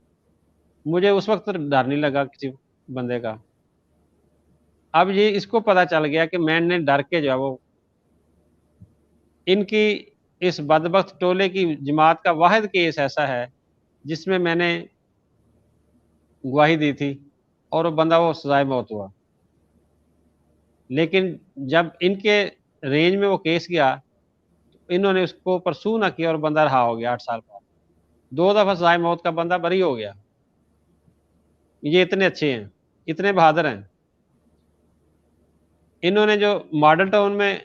मुझे उस वक्त डर नहीं लगा किसी बंदे का। अब ये इसको पता चल गया कि मैंने डर के जो है वो इनकी इस बदबख्त टोले की जमात का वाहिद केस ऐसा है जिसमें मैंने गवाही दी थी और वो बंदा वो सजाए मौत हुआ। लेकिन जब इनके रेंज में वो केस गया, इन्होंने उसको परसू ना किया और बंदा रहा हो गया 8 साल बाद। 2 दफ़ा सजाए मौत का बंदा बरी हो गया। ये इतने अच्छे हैं, इतने बहादुर हैं। इन्होंने जो मॉडल टाउन में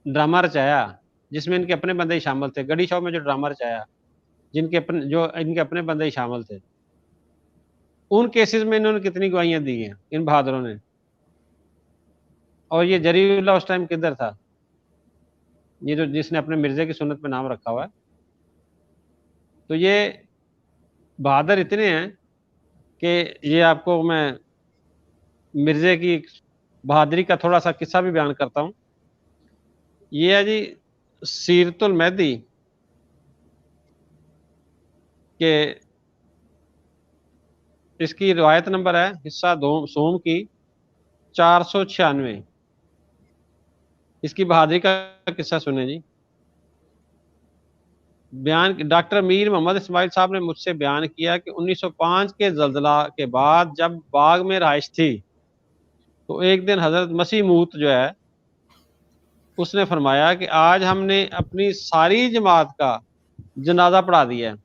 ड्रामा रचाया, जिसमें इनके अपने बंदे ही शामिल थे, गड़ी शॉप में जो ड्रामा रचाया, इनके अपने बंदे ही शामिल थे, उन केसेस में इन्होंने कितनी गवाहियां दी हैं इन बहादुरों ने। और ये जरीउल्लाह उस टाइम किधर था, ये जो जिसने अपने मिर्जे की सुन्नत पे नाम रखा हुआ है। तो ये बहादुर इतने हैं कि ये आपको मैं मिर्जे की बहादुरी का थोड़ा सा किस्सा भी बयान करता हूँ। ये है जी सीरतुल मेहदी के, इसकी रिवायत नंबर है हिस्सा 2 सोम की 496। इसकी बहादुरी का किस्सा सुने जी। बयान डॉक्टर मीर मोहम्मद इस्माइल साहब ने मुझसे बयान किया कि 1905 के ज़ल्ज़ला के बाद जब बाग में रहाइश थी तो एक दिन हज़रत मसीह मूत जो है उसने फरमाया कि आज हमने अपनी सारी जमात का जनाजा पढ़ा दिया है।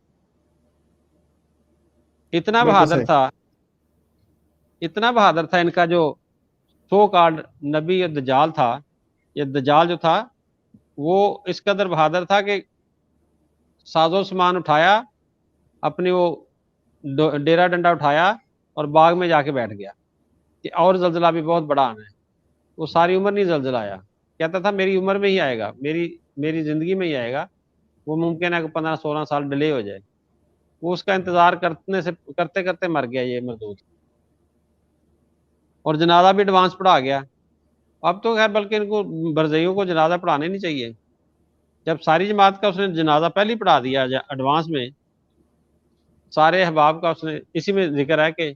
इतना बिल्कुल बहादुर सही। था, इतना बहादुर था इनका जो सो कॉल्ड नबी या दजाल था। ये दजाल जो था वो इस कदर बहादुर था कि साजो सामान उठाया, अपनी वो डेरा डंडा उठाया और बाग में जाके बैठ गया कि और जल्जला भी बहुत बड़ा आना है। वो सारी उम्र नहीं जल्जला आया, कहता था मेरी उम्र में ही आएगा, मेरी ज़िंदगी में ही आएगा। वो मुमकिन है कि 15-16 साल डिले हो जाए। वो उसका इंतज़ार करते करते मर गया ये मरदूद, और जनाजा भी एडवांस पढ़ा गया। अब तो खैर बल्कि इनको बरज़इयों को जनाजा पढ़ाने नहीं चाहिए। जब सारी जमात का उसने जनाजा पहले ही पढ़ा दिया एडवांस में, सारे अहबाब का उसने, इसी में जिक्र है कि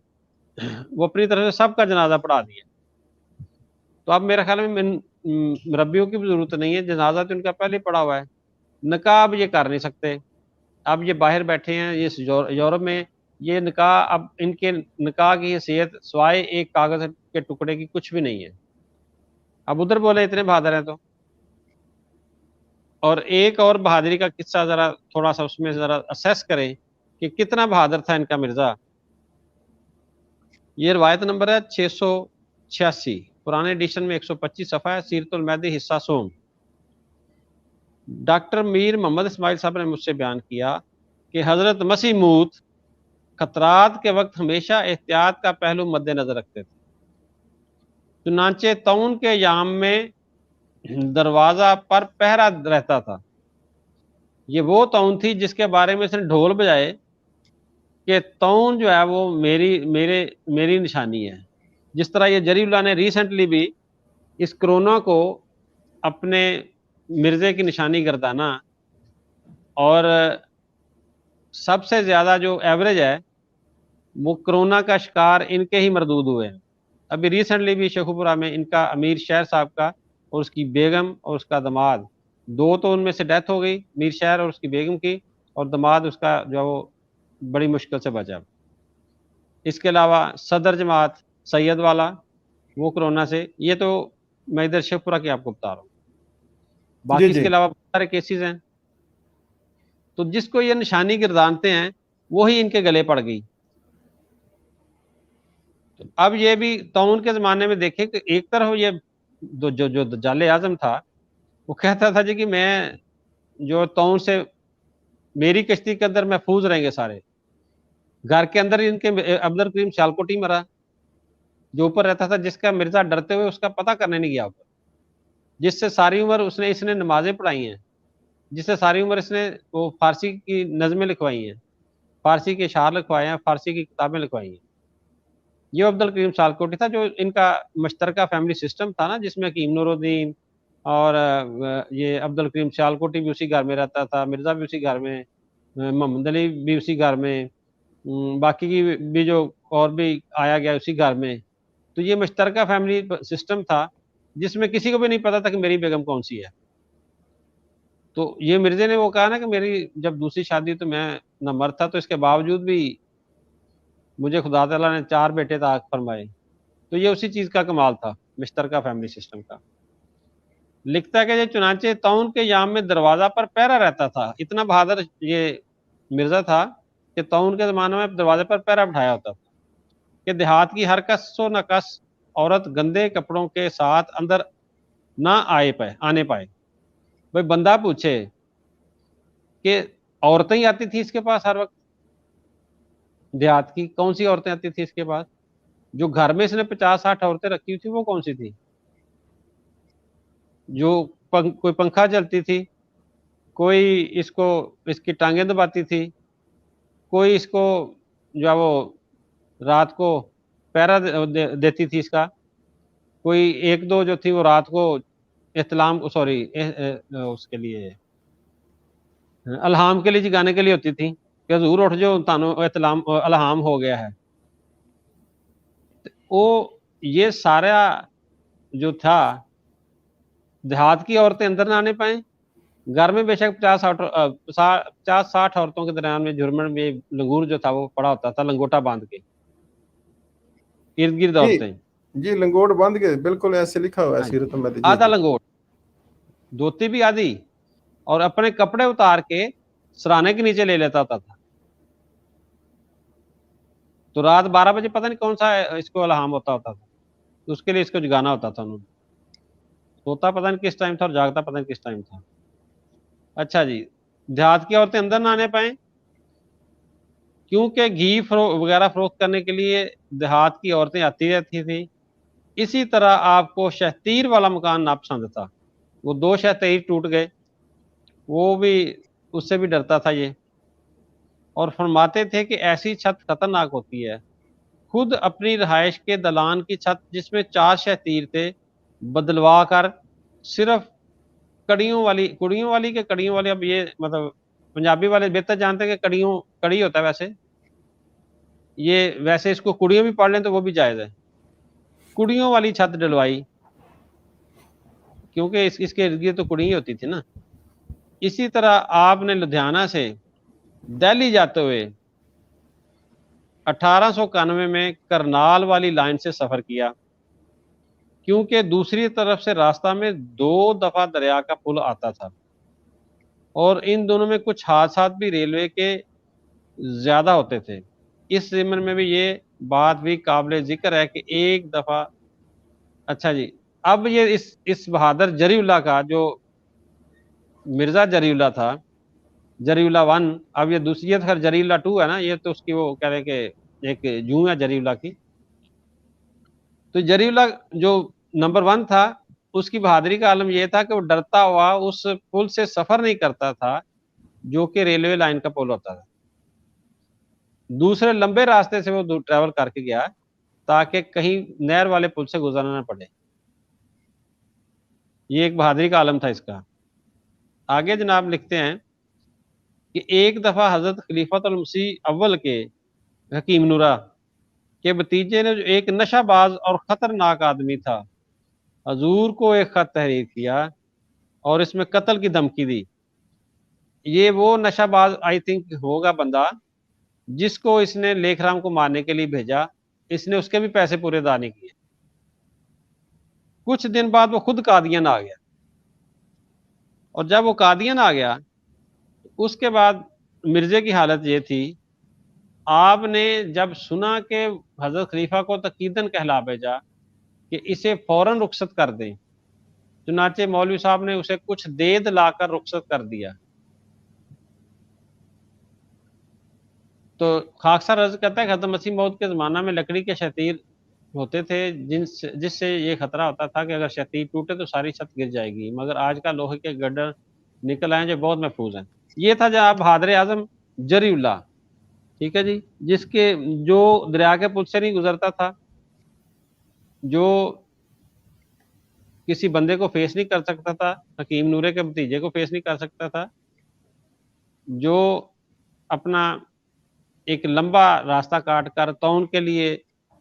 वो अपनी तरफ से सबका जनाजा पढ़ा दिया। तो अब मेरे ख्याल में मुरब्बियों की भी ज़रूरत नहीं है, जनाजा तो इनका पहले ही पड़ा हुआ है। निकाह अब ये कर नहीं सकते। अब ये बाहर बैठे हैं इस यूरोप में, ये निकाह अब इनके निकाह की हैसियत सिवाय एक कागज़ के टुकड़े की कुछ भी नहीं है। अब उधर बोले इतने बहादुर हैं तो। और एक और बहादुरी का किस्सा ज़रा थोड़ा सा उसमें ज़रा असेस करें कि कितना बहादुर था इनका मिर्ज़ा। ये रिवायत नंबर है 686 पुराने एडिशन में 125 सफ़ा है, सीरतुल महदी हिस्सा सोम। डॉक्टर मीर मोहम्मद इस्माइल साहब ने मुझसे बयान किया कि हज़रत मसीह मौद खतरात के वक्त हमेशा एहतियात का पहलू मद्देनजर रखते थे। चुनांचे तौन के याम में दरवाज़ा पर पहरा रहता था। ये वो तौन थी जिसके बारे में इसने ढोल बजाए कि तौन जो है वो मेरी निशानी है। जिस तरह ये जरीउल्लाह ने रिसेंटली भी इस कोरोना को अपने मिर्ज़े की निशानी गर्दाना, और सबसे ज़्यादा जो एवरेज है वो कोरोना का शिकार इनके ही मरदूद हुए हैं। अभी रिसेंटली भी शेखुपुरा में इनका अमीर शहर साहब का और उसकी बेगम और उसका दामाद, 2 तो उनमें से डेथ हो गई, मीर शहर और उसकी बेगम की, और दामाद उसका जो वो बड़ी मुश्किल से बचा। इसके अलावा सदर जमात सैयद वाला वो कोरोना से, ये तो मैं इधर शेखपुरा की आपको बता रहा हूँ, बाकी जी, जी। इसके अलावा बहुत सारे केसेस हैं। तो जिसको ये निशानी गिरदानते हैं वही इनके गले पड़ गई। तो अब ये भी तौन के ज़माने में देखें कि एक तरफ ये जो दज्जाले आज़म था वो कहता था जी कि मैं जो तौन से मेरी कश्ती के अंदर महफूज रहेंगे सारे। घर के अंदर इनके अब्दुल करीम सियालकोटी मरा, जो ऊपर रहता था, जिसका मिर्ज़ा डरते हुए उसका पता करने नहीं गया ऊपर, जिससे सारी उम्र इसने नमाजें पढ़ाई हैं, जिससे सारी उम्र इसने वो फारसी की नज़में लिखवाई हैं, फारसी के अशार लिखवाए हैं, फारसी की किताबें लिखवाई हैं। ये अब्दुल करीम सियालकोटी था, जो इनका मुश्तरका फैमिली सिस्टम था ना, जिसमें हकीम नूरुद्दीन और ये अब्दुल करीम सियालकोटी भी उसी घर में रहता था, मिर्ज़ा भी उसी घर में, मोहम्मद अली भी उसी घर में, बाकी की भी जो और भी आया गया उसी घर में। तो ये मुश्तरका फैमिली सिस्टम था जिसमें किसी को भी नहीं पता था कि मेरी बेगम कौन सी है। तो ये मिर्ज़े ने वो कहा ना कि मेरी जब दूसरी शादी तो मैं न मर्द था, तो इसके बावजूद भी मुझे खुदा ताला ने 4 बेटे अता फरमाए। तो ये उसी चीज़ का कमाल था, मुश्तरका फैमिली सिस्टम का। लिखता है कि ये चुनांचे तौन के याम में दरवाज़ा पर पहरा रहता था। इतना बहादुर ये मिर्ज़ा था कि तौन के ज़माने में दरवाज़े पर पहरा बिठाया होता था कि देहात की हर कस व नकस औरत गंदे कपड़ों के साथ अंदर ना आने पाए। भाई बंदा पूछे कि औरतें ही आती थी इसके पास हर वक्त, देहात की कौन सी औरतें आती थी इसके पास? जो घर में इसने 50-60 औरतें रखी हुई थी वो कौन सी थी? जो कोई पंखा चलती थी, कोई इसकी टांगें दबाती थी, कोई इसको जो है वो रात को पहरा देती थी इसका, कोई 1-2 जो थी वो रात को उसके लिए अलहाम के लिए जगाने के लिए होती थी कि हजूर उठ जाओ, तानो अलहाम हो गया है। वो ये सारा जो था, देहात की औरतें अंदर ना आने पाए, घर में बेशक 50-60 औरतों के दरमियान में जुर्मन में लंगूर जो था वो पड़ा होता था, लंगोटा बांध के इर्द गिर्द औरतें। जी, लंगोट बांध के, बिल्कुल ऐसे लिखा हुआ है सीरत में। आधा लंगोट, धोती भी आधी, और अपने कपड़े उतार के सराहने के नीचे ले लेता था। तो रात 12 बजे पता नहीं कौन सा इसको अलहाम होता था, तो उसके लिए इसको जगाना होता था उन्होंने। सोता पता नहीं किस टाइम था और जागता पता नहीं किस टाइम था। अच्छा जी, देहात की औरतें अंदर ना आने पाए क्योंकि घी वगैरह फरोख्त करने के लिए देहात की औरतें आती रहती थी। इसी तरह आपको शहतीर वाला मकान नापसंद था, वो 2 शहतीर टूट गए, वो भी उससे भी डरता था ये, और फरमाते थे कि ऐसी छत खतरनाक होती है। खुद अपनी रहायश के दलान की छत जिसमें 4 शहतीर थे बदलवा कर सिर्फ कड़ियों वाली अब ये मतलब पंजाबी वाले बेहतर जानते हैं कि कड़ी होता है, वैसे इसको कुड़ियों भी पढ़ लें तो वो भी जायज़ है। कुड़ियों वाली छत डलवाई, क्योंकि इसके इर्द गिर्द तो कुड़ी होती थी ना। इसी तरह आपने लुधियाना से दिल्ली जाते हुए 1891 में करनाल वाली लाइन से सफ़र किया, क्योंकि दूसरी तरफ से रास्ता में 2 दफ़ा दरिया का पुल आता था, और इन दोनों में कुछ हादसात भी रेलवे के ज़्यादा होते थे। इस ज़िम्न में भी ये बात भी काबिल ज़िक्र है कि एक दफ़ा اچھا جی، اب یہ اس بہادر جری اللہ کا جو مرزا جری اللہ تھا، جری اللہ 1، اب یہ دوسری ہے خیر جری اللہ 2 ہے نا، یہ تو اس کی وہ کہہ رہے کہ ایک جوں ہے جری اللہ کی. تو جری اللہ جو نمبر 1 تھا، اس کی بہادری کا عالم یہ تھا کہ وہ ڈرتا ہوا اس پل سے سفر نہیں کرتا تھا جو کہ ریلوے لائن کا پل ہوتا تھا. دوسرے لمبے راستے سے وہ ٹریول کر کے گیا تاکہ کہیں نہر والے پل سے گزرنا نہ پڑے. یہ ایک بہادری کا عالم تھا اس کا. آگے جناب لکھتے ہیں کہ ایک دفعہ حضرت خلیفۃ المسیح اول کے حکیم نورا کے بھتیجے نے جو ایک نشہ باز اور خطرناک آدمی تھا حضور کو ایک خط تحریر کیا اور اس میں قتل کی دھمکی دی. یہ وہ نشہ باز آئی تھنک ہوگا بندہ جس کو اس نے لیکھ رام کو مارنے کے لیے بھیجا. اس نے اس کے بھی پیسے پورے ادا نہیں کیے. کچھ دن بعد وہ خود قادیان آ گیا، اور جب وہ قادیان آ گیا اس کے بعد مرزے کی حالت یہ تھی، آپ نے جب سنا کہ حضرت خلیفہ کو تقیداً کہلا بھیجا کہ اسے فوراً رخصت کر دیں، چنانچہ مولوی صاحب نے اسے کچھ دید لا کر رخصت کر دیا. تو خاکسار عرض کرتا ہے کہ حضرت مسیح موعود کے زمانہ میں لکڑی کے شتیر ہوتے تھے جس سے یہ خطرہ ہوتا تھا کہ اگر شتیر ٹوٹے تو ساری چھت گر جائے گی، مگر آج کل لوہے کے گڈر نکل آئے جو بہت محفوظ ہیں. یہ تھا جناب بہادر اعظم جری اللہ، ٹھیک ہے جی، جو دریا کے پل سے نہیں گزرتا تھا، جو کسی بندے کو فیس نہیں کر سکتا تھا، حکیم نورے کے بھتیجے کو فیس نہیں کر سکتا تھا، جو اپنا ایک لمبا راستہ کاٹ کر تون کے لیے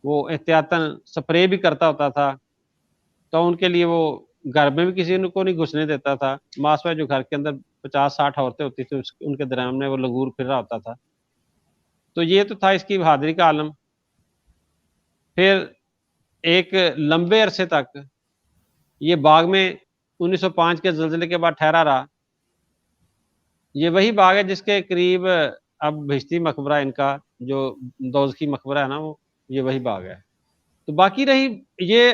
وہ احتیاطاً سپرے بھی کرتا ہوتا تھا، تون کے لیے وہ گھر میں بھی کسی کو نہیں گھسنے دیتا تھا. ماسوائے جو گھر کے اندر 50-60 عورتیں ہوتی تھی ان کے درمیان میں وہ لنگور پھر رہا ہوتا تھا. تو یہ تو تھا اس کی بہادری کا عالم. پھر ایک لمبے عرصے تک یہ باغ میں 1905 کے زلزلے کے بعد ٹھہرا رہا. یہ وہی باغ ہے جس کے قریب اب بہشتی مقبرہ ان کا جو دوزخی مقبرہ ہے نا، وہ یہ وہی باغ ہے. تو باقی رہی یہ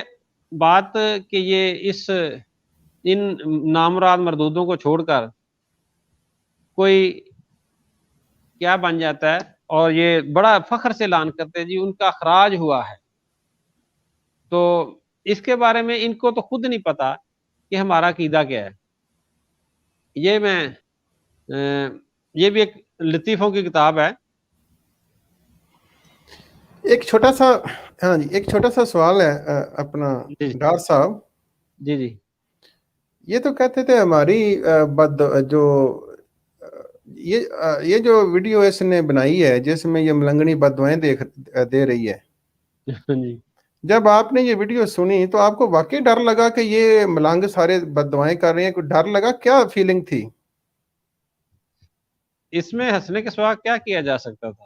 بات کہ یہ ان نامراد مردودوں کو چھوڑ کر کوئی کیا بن جاتا ہے اور یہ بڑا فخر سے اعلان کرتے ہیں جی ان کا اخراج ہوا ہے. تو اس کے بارے میں ان کو تو خود نہیں پتا کہ ہمارا عقیدہ کیا ہے. یہ بھی ایک لطیفوں کی کتاب ہے. ایک چھوٹا سا سوال ہے اپنا ڈار صاحب. جی جی، یہ تو کہتے تھے ہماری یہ جو ویڈیو اس نے بنائی ہے جس میں یہ ملنگنی بد دعائیں دے رہی ہے، جی جب آپ نے یہ ویڈیو سنی تو آپ کو واقعی ڈر لگا کہ یہ ملنگ سارے بد دعائیں کر رہے ہیں؟ کوئی ڈر لگا؟ کیا فیلنگ تھی اس میں؟ ہنسنے کے سوا کیا کیا جا سکتا تھا؟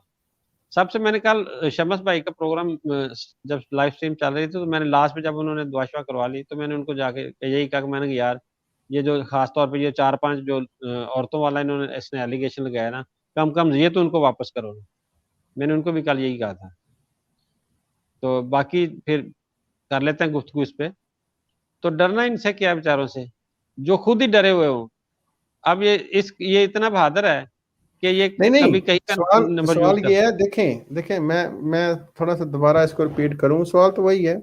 سب سے میں نے کل شمس بھائی کا پروگرام جب لائیو سٹریم چل رہی تھی تو میں نے لاسٹ میں جب انہوں نے دعا شوا کروا لی تو میں نے ان کو جا کے یہی کہا کہ میں نے یار یہ جو خاص طور پہ یہ 4-5 جو عورتوں والا انہوں نے اس نے ایلیگیشن لگایا نا، کم یہ تو ان کو واپس کرو. میں نے ان کو بھی کل یہی کہا تھا. تو باقی پھر کر لیتے ہیں گفتگو اس پہ. تو ڈرنا ان سے کیا بیچاروں سے جو خود ہی ڈرے ہوئے ہوں. اب یہ اتنا بہادر ہے کہ یہ کبھی کہیں کا سوال یہ ہے، دیکھیں میں تھوڑا سا دوبارہ اس کو ریپیٹ کروں. سوال تو وہی ہے،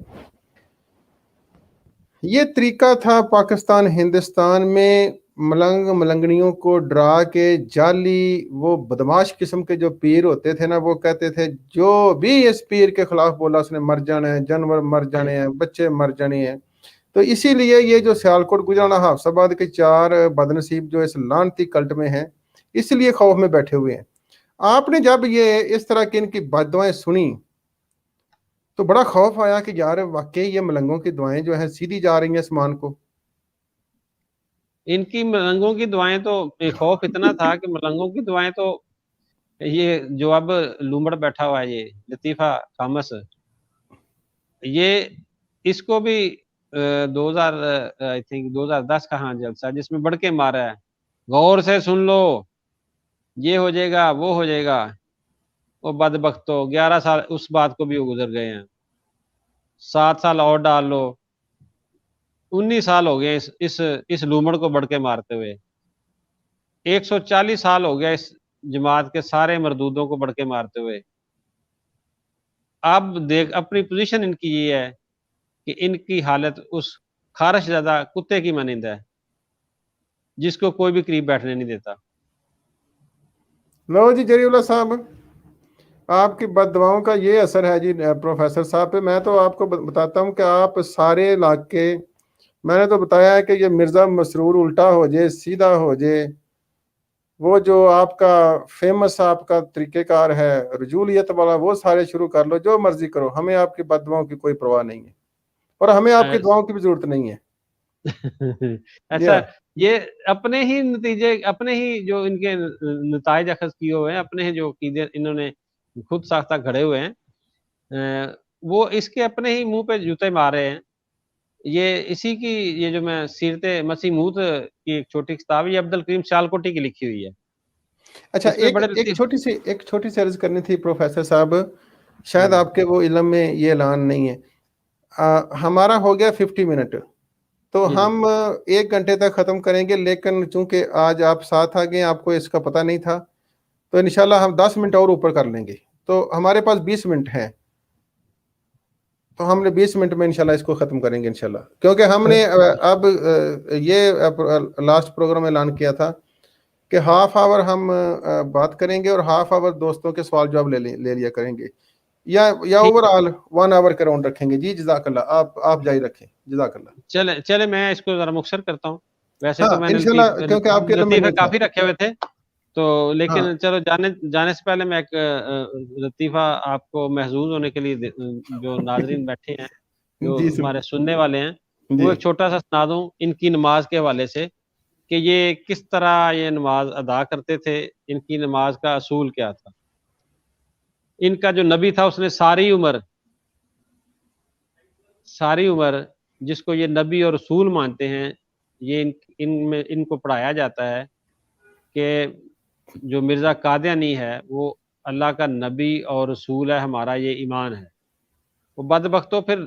یہ طریقہ تھا پاکستان ہندوستان میں ملنگنیوں کو ڈرا کے جعلی وہ بدماش قسم کے جو پیر ہوتے تھے نا، وہ کہتے تھے جو بھی اس پیر کے خلاف بولا اس نے مر جانا ہے، جانور مر جانے ہیں، بچے مر جانے ہیں. تو اسی لیے یہ جو سیالکوٹ گجرانا حافظ آباد کے 4 بدنصیب جو اس لعنتی کلٹ میں ہیں، اس لیے خوف میں بیٹھے ہوئے ہیں. آپ نے جب یہ اس طرح کی ان کی بد دعائیں سنی تو بڑا خوف آیا کہ یار واقعی یہ ملنگوں کی دعائیں جو ہیں سیدھی جا رہی ہیں آسمان کو. ان کی ملنگوں کی دعائیں تو خوف اتنا تھا کہ ملنگوں کی دعائیں تو یہ جو اب لومڑ بیٹھا ہوا ہے یہ لطیفہ خامس، یہ اس کو بھی 2010 کا ہاں جلسہ جس میں بڑھ کے مارا ہے، غور سے سن لو یہ ہو جائے گا وہ ہو جائے گا. وہ بدبختو 11 سال اس بات کو بھی وہ گزر گئے ہیں. 7 سال اور ڈال لو 19 साल हो गए इस लूमड़ को बढ़ के मारते हुए, 140 साल हो गया इस जमात के सारे मरदूदों को बढ़ के मारते हुए। अब देख अपनी पोजीशन इनकी ये है कि इनकी हालत उस खारश ज़्यादा कुत्ते की मानिंद है, जिसको कोई भी करीब बैठने नहीं देता। लो जी जरीउल्लाह साहब, आपकी बददुआओं का ये असर है जी प्रोफेसर साहब पे। मैं तो आपको बताता हूँ कि आप सारे इलाके, मैंने तो बताया है कि ये मिर्ज़ा मसरूर उल्टा हो जाए, सीधा हो जाए, वो जो आपका फेमस आपका तरीक़ेकार है रजूलियत वाला, वो सारे शुरू कर लो, जो मर्जी करो, हमें आपकी बददुआओं की कोई परवाह नहीं है और हमें आपकी दुआओं की भी जरूरत नहीं है। अच्छा, ये अपने ही नतीजे, अपने ही जो इनके नताइज अखज़ किए हुए हैं, अपने ही जो कीदे इन्होंने खुद साख्ता खड़े हुए हैं, वो इसके अपने ही मुंह पे जूते मारे हैं। ये इसी की, ये जो मैं सीरते मसीह मूद की एक छोटी किताब, ये अब्दुल करीम सियालकोटी की लिखी हुई है। अच्छा, इसमें बड़े एक छोटी सी अर्ज करनी थी प्रोफेसर साहब, शायद आपके वो इल्म में ये ऐलान नहीं है। हमारा हो गया 50 मिनट, तो हम 1 घंटे तक ख़त्म करेंगे, लेकिन चूंकि आज आप साथ आ गए, आपको इसका पता नहीं था, तो इंशाल्लाह हम 10 मिनट और ऊपर कर लेंगे। तो हमारे पास 20 मिनट हैं, तो हमने 20 मिनट में इंशाल्लाह इसको ख़त्म करेंगे इंशाल्लाह, क्योंकि हमने अब ये लास्ट प्रोग्राम ऐलान किया था कि हाफ आवर हम बात करेंगे और हाफ आवर दोस्तों के सवाल जवाब ले लिया करेंगे, या ओवरऑल 1 आवर का राउंड रखेंगे। जी जज़ाकल्लाह, आप जारी रखें, जज़ाकल्लाह। चले मैं इसको जरा मुख्तसर करता हूँ। वैसे तो मैंने क्योंकि आपके लतीफ़े काफी रखे हुए थे, तो लेकिन चलो जाने से पहले मैं एक लतीफ़ा आपको महसूस होने के लिए जो नाज़रीन बैठे हैं, जो हमारे सुनने वाले हैं, वो एक छोटा सा सुना दूं इनकी नमाज के हवाले से कि ये किस तरह ये नमाज अदा करते थे, इनकी नमाज का असूल क्या था। इनका जो नबी था उसने सारी उम्र जिसको ये नबी और रसूल मानते हैं, ये इनमें इनको पढ़ाया जाता है कि जो मिर्ज़ा कादियानी है वो अल्लाह का नबी और रसूल है, हमारा ये ईमान है। वो बदबख्तों फिर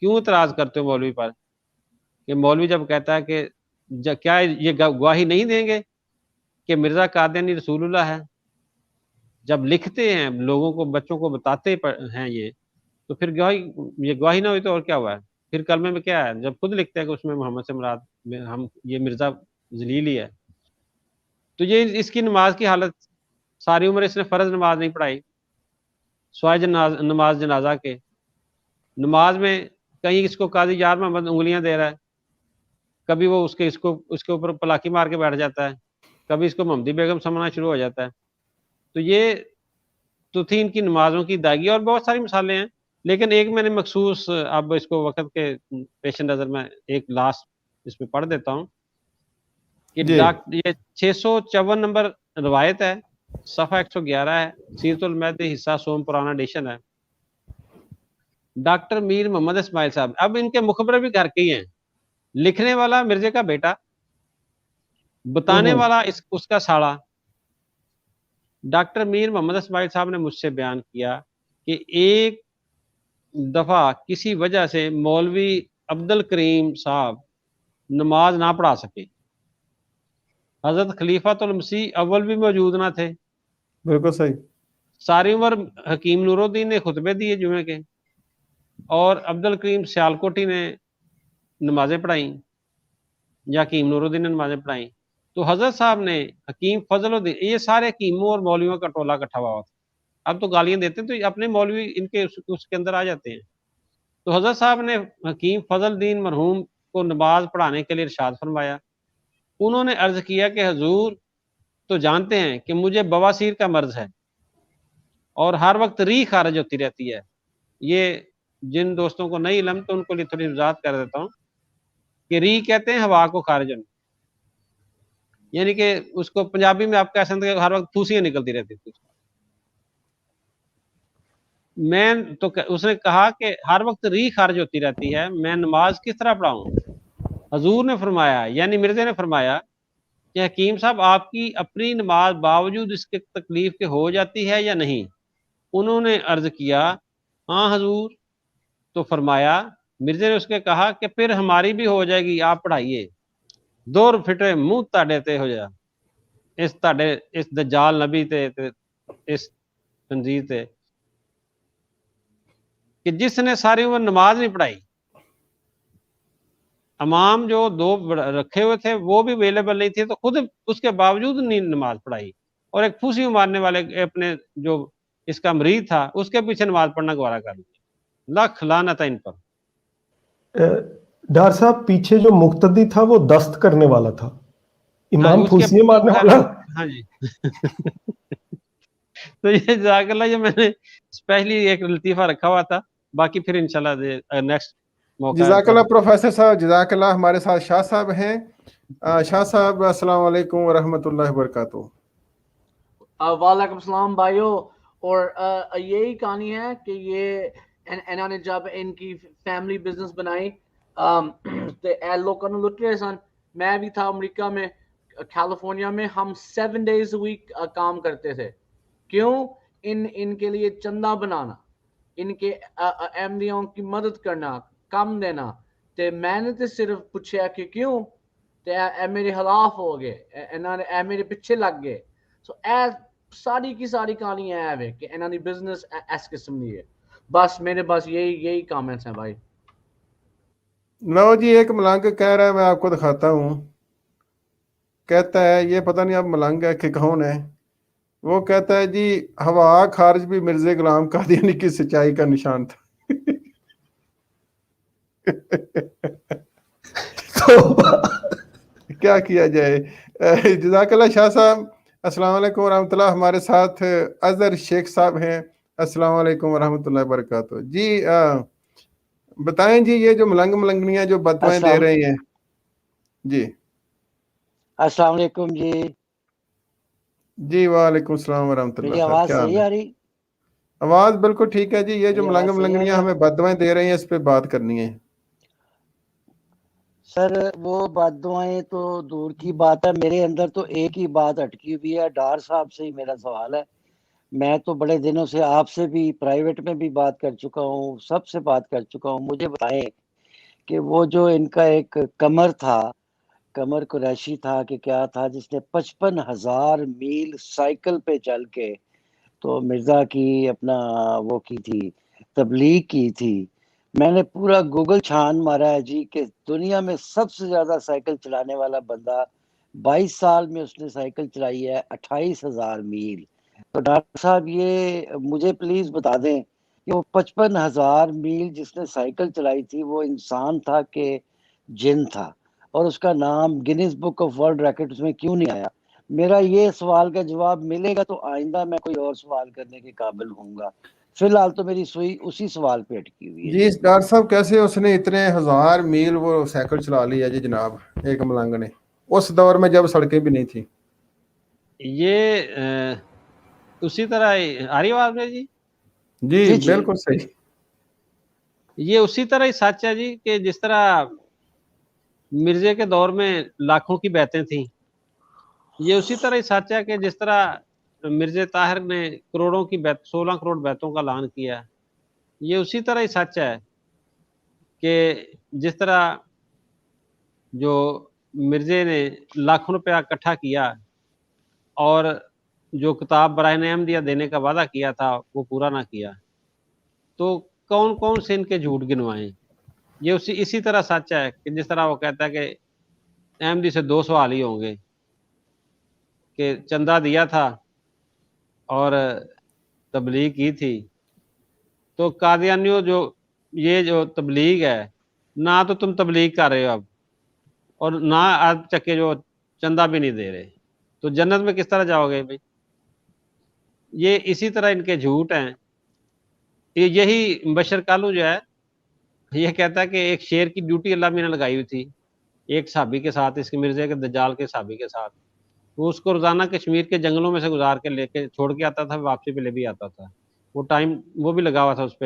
क्यों इतराज़ करते हो मौलवी पर, कि मौलवी जब कहता है कि क्या ये गवाही नहीं देंगे कि मिर्ज़ा कादियानी रसूलुल्लाह है, जब लिखते हैं लोगों को, बच्चों को बताते हैं ये, तो फिर ये गवाही ना हुई तो और क्या हुआ है? फिर कलमे में क्या है, जब खुद लिखते हैं कि उसमें मोहम्मद से मुराद हम ये मिर्ज़ा जलील ही है। तो ये इसकी नमाज की हालत, सारी उम्र इसने फ़र्ज नमाज नहीं पढ़ाई, स्वाय नमाज जनाजा के नमाज में कहीं इसको काजी यार मोहम्मद उंगलियां दे रहा है, कभी वो उसके ऊपर पलाकी मार के बैठ जाता है, कभी इसको मोहम्मदी बेगम समझना शुरू हो जाता है। तो ये तो थी इनकी नमाजों की दागी, और बहुत सारी मिसालें हैं, लेकिन एक मैंने मखसूस, अब इसको वक्त के पेश नज़र में एक लास्ट इसमें पढ़ देता हूँ कि ये 654 नंबर रवायत है, सफ़ा 111 है, सीरतुल महदी हिस्सा सोम पुराना एडिशन है। डॉक्टर मीर मोहम्मद इस्माइल साहब, अब इनके मुखबरे भी घर के ही हैं, लिखने वाला मिर्जे का बेटा, बताने वाला उसका साला। डॉक्टर मीर मोहम्मद इस्माइल साहब ने मुझसे बयान किया कि एक दफ़ा किसी वजह से मौलवी अब्दुल करीम साहब नमाज ना पढ़ा सके, हजरत खलीफातुल मसीह अव्वल भी मौजूद ना थे, बिल्कुल सही। सारी उम्र हकीम नूरुद्दीन ने खुतबे दिए जुमे के, और अब्दुल करीम सियालकोटी ने नमाजें पढ़ाई, या हकीम नूरुद्दीन ने नमाजें पढ़ाई। तो हजरत साहब ने हकीम फजलुद्दीन, ये सारे हकीमों और मौलवियों का टोला इकट्ठा हुआ था। अब तो गालियां देते हैं तो अपने मौलवी इनके उसके अंदर आ जाते हैं। तो हजरत साहब ने हकीम फजलुद्दीन मरहूम को नमाज पढ़ाने के लिए इरशाद फरमाया। उन्होंने अर्ज किया कि हजूर तो जानते हैं कि मुझे बवासीर का मर्ज है और हर वक्त री खारिज होती रहती है। ये जिन दोस्तों को नहीं इल्म तो उनको लिए थोड़ी वजाहत कर देता हूँ कि री कहते हैं हवा को खारिज होने, यानी कि उसको पंजाबी में आप कह सकते हैं हर वक्त फूसियां निकलती रहती थी। मैं तो उसने कहा कि हर वक्त री खारिज होती रहती है, मैं नमाज किस तरह पढ़ाऊं? हजूर ने फरमाया, यानी मिर्जे ने फरमाया कि हकीम साहब आपकी अपनी नमाज बावजूद इसके तकलीफ के हो जाती है या नहीं? उन्होंने अर्ज किया हाँ हजूर। तो फरमाया मिर्जे ने उसके कहा कि फिर हमारी भी हो जाएगी, आप पढ़ाइए। दौर फिटे मुंह ताड़े ते हो जा, इस ताड़े इस दज्जाल नबी ते इस तंजीर ते, कि जिसने सारी उम्र नमाज नहीं पढ़ाई। इमाम जो दो रखे हुए थे वो भी अवेलेबल नहीं थे, तो खुद उसके बावजूद नहीं नमाज पढ़ाई, और एक फूसी मारने वाले अपने जो इसका मरीद था उसके पीछे नमाज पढ़ना गवारा कर लिया। लाख लानत है इन पर। डॉक्टर साहब, पीछे जो मुक्तदी था वो दस्त करने वाला था, हाँ, इमाम उसके फूसिए मारने वाला। हाँ जी तो ये जज़ाकल्लाह, ये मैंने स्पेशली एक लतीफ़ा रखा हुआ था, बाकी फिर इंशाल्लाह नेक्स्ट मौका जज़ाकल्लाह प्रोफेसर साहब, जज़ाकल्लाह। हमारे साथ शाह साहब हैं। शाह साहब, अस्सलाम वालेकुम व रहमतुल्लाहि व बरकातुहू। वालेकुम सलाम भाइयों। और यही कहानी है कि ये इन्होंने जब इनकी फैमिली बिजनेस बनाई तो ए लोगों ने लुट रहे सन। मैं भी था अमेरिका में, कैलिफोर्निया में, हम 7 days a week काम करते थे। क्यों? इनके लिए चंदा बनाना, इनके एमडीओ की मदद करना, कम देना। ते मैंने तो सिर्फ पूछा कि क्यों, ते ए मेरे खिलाफ हो गए, इन्होंने ए मेरे पीछे लग गए। सो ए सारी की सारी कहानी है कि इन्होंने बिजनेस इस किस्म की है। बस मेरे पास यही कमेंट्स हैं भाई। लो जी, एक मलंग कह रहा है, मैं आपको दिखाता हूँ। कहता है, ये पता नहीं अब मलंग है कि कौन है, वो कहता है जी, हवा खारिज भी मिर्जे गुलाम कादियानी की सच्चाई का निशान था। तो क्या किया जाए। जज़ाकल्लाह शाह साहब, अस्सलाम वालेकुम व रहमतुल्लाह। हमारे साथ अजहर शेख साहब हैं। अस्सलाम वालेकुम व रहमतुल्लाहि व बरकातुहू। जी बताएं जी, ये जो मलंग मलंगनियां जो बदुआएं दे रही हैं जी। अस्सलाम वालेकुम जी। जी वालेकुम सलाम व रहमतुल्लाह। मेरी सर आवाज क्या हाल सही है? आ रही? आवाज बिल्कुल ठीक है जी। ये जो मेरी मलंग आवाज सही आ रही मलंगनियां है? हमें बदुआएं दे रही हैं, इस पे बात करनी है। सर वो बददुआएं तो दूर की बात है, मेरे अंदर तो एक ही बात अटकी हुई है। डार साहब से ही मेरा सवाल है। मैं तो बड़े दिनों से आपसे भी प्राइवेट में भी बात कर चुका हूँ, सबसे बात कर चुका हूँ। मुझे बताएं कि वो जो इनका एक कमर था, कमर कुरैशी था कि क्या था, जिसने 55,000 मील साइकिल पे चल के तो मिर्जा की अपना वो की थी, तबलीग की थी। मैंने पूरा गूगल छान मारा है जी कि दुनिया में सबसे ज्यादा साइकिल चलाने वाला बंदा 22 साल में उसने साइकिल चलाई है 28,000 मील। तो डॉक्टर साहब ये मुझे प्लीज बता दें कि वो 55,000 मील जिसने साइकिल चलाई थी वो इंसान था कि जिन था, और उसका नाम Guinness book of world records में क्यों नहीं आया? मेरा ये सवाल का जवाब मिलेगा तो आइंदा मैं कोई और सवाल करने के काबिल होऊंगा। फिलहाल तो मेरी सुई उसी सवाल पे अटकी हुई है। जी डॉक्टर साहब, कैसे उसने इतने 1000 मील वो साइकिल चला ली है जी जनाब, एक मलंग ने, उस दौर में जब सड़कें भी नहीं थी। ये उसी तरह आ रही आवाज में जी? जी बिल्कुल सही। ये उसी तरह ही सच है जी कि जिस तरह मिर्जे के दौर में लाखों की बैतें थी, ये उसी तरह ही सच है कि जिस तरह मिर्जे ताहिर ने करोड़ों की बैत 16 करोड़ बैतों का ऐलान किया, ये उसी तरह ही सच है कि जिस तरह जो मिर्जे ने लाखों रुपया इकट्ठा किया और जो किताब बराए अहमदिया देने का वादा किया था वो पूरा ना किया, तो कौन कौन से इनके झूठ गिनवाएं। ये इसी तरह सच है कि जिस तरह वो कहता है कि अहमदी से 2 सवाल ही होंगे कि चंदा दिया था और तबलीग की थी। तो कादियानियों, ये जो तबलीग है, ना तो तुम तबलीग कर रहे हो अब, और ना आज चक्के जो चंदा भी नहीं दे रहे, तो जन्नत में किस तरह जाओगे भाई? ये इसी तरह इनके झूठ हैं। यही बशर कालू जो है, ये कहता है कि एक शेर की ड्यूटी अल्लाह ने लगाई हुई थी एक साहबी के साथ, इसके मिर्जे के दज्जाल के साहबी के साथ। वो उसको रोजाना कश्मीर के जंगलों में से गुजार के लेके छोड़ के आता था, वापसी पे ले भी आता था। वो टाइम वो भी लगा हुआ था उस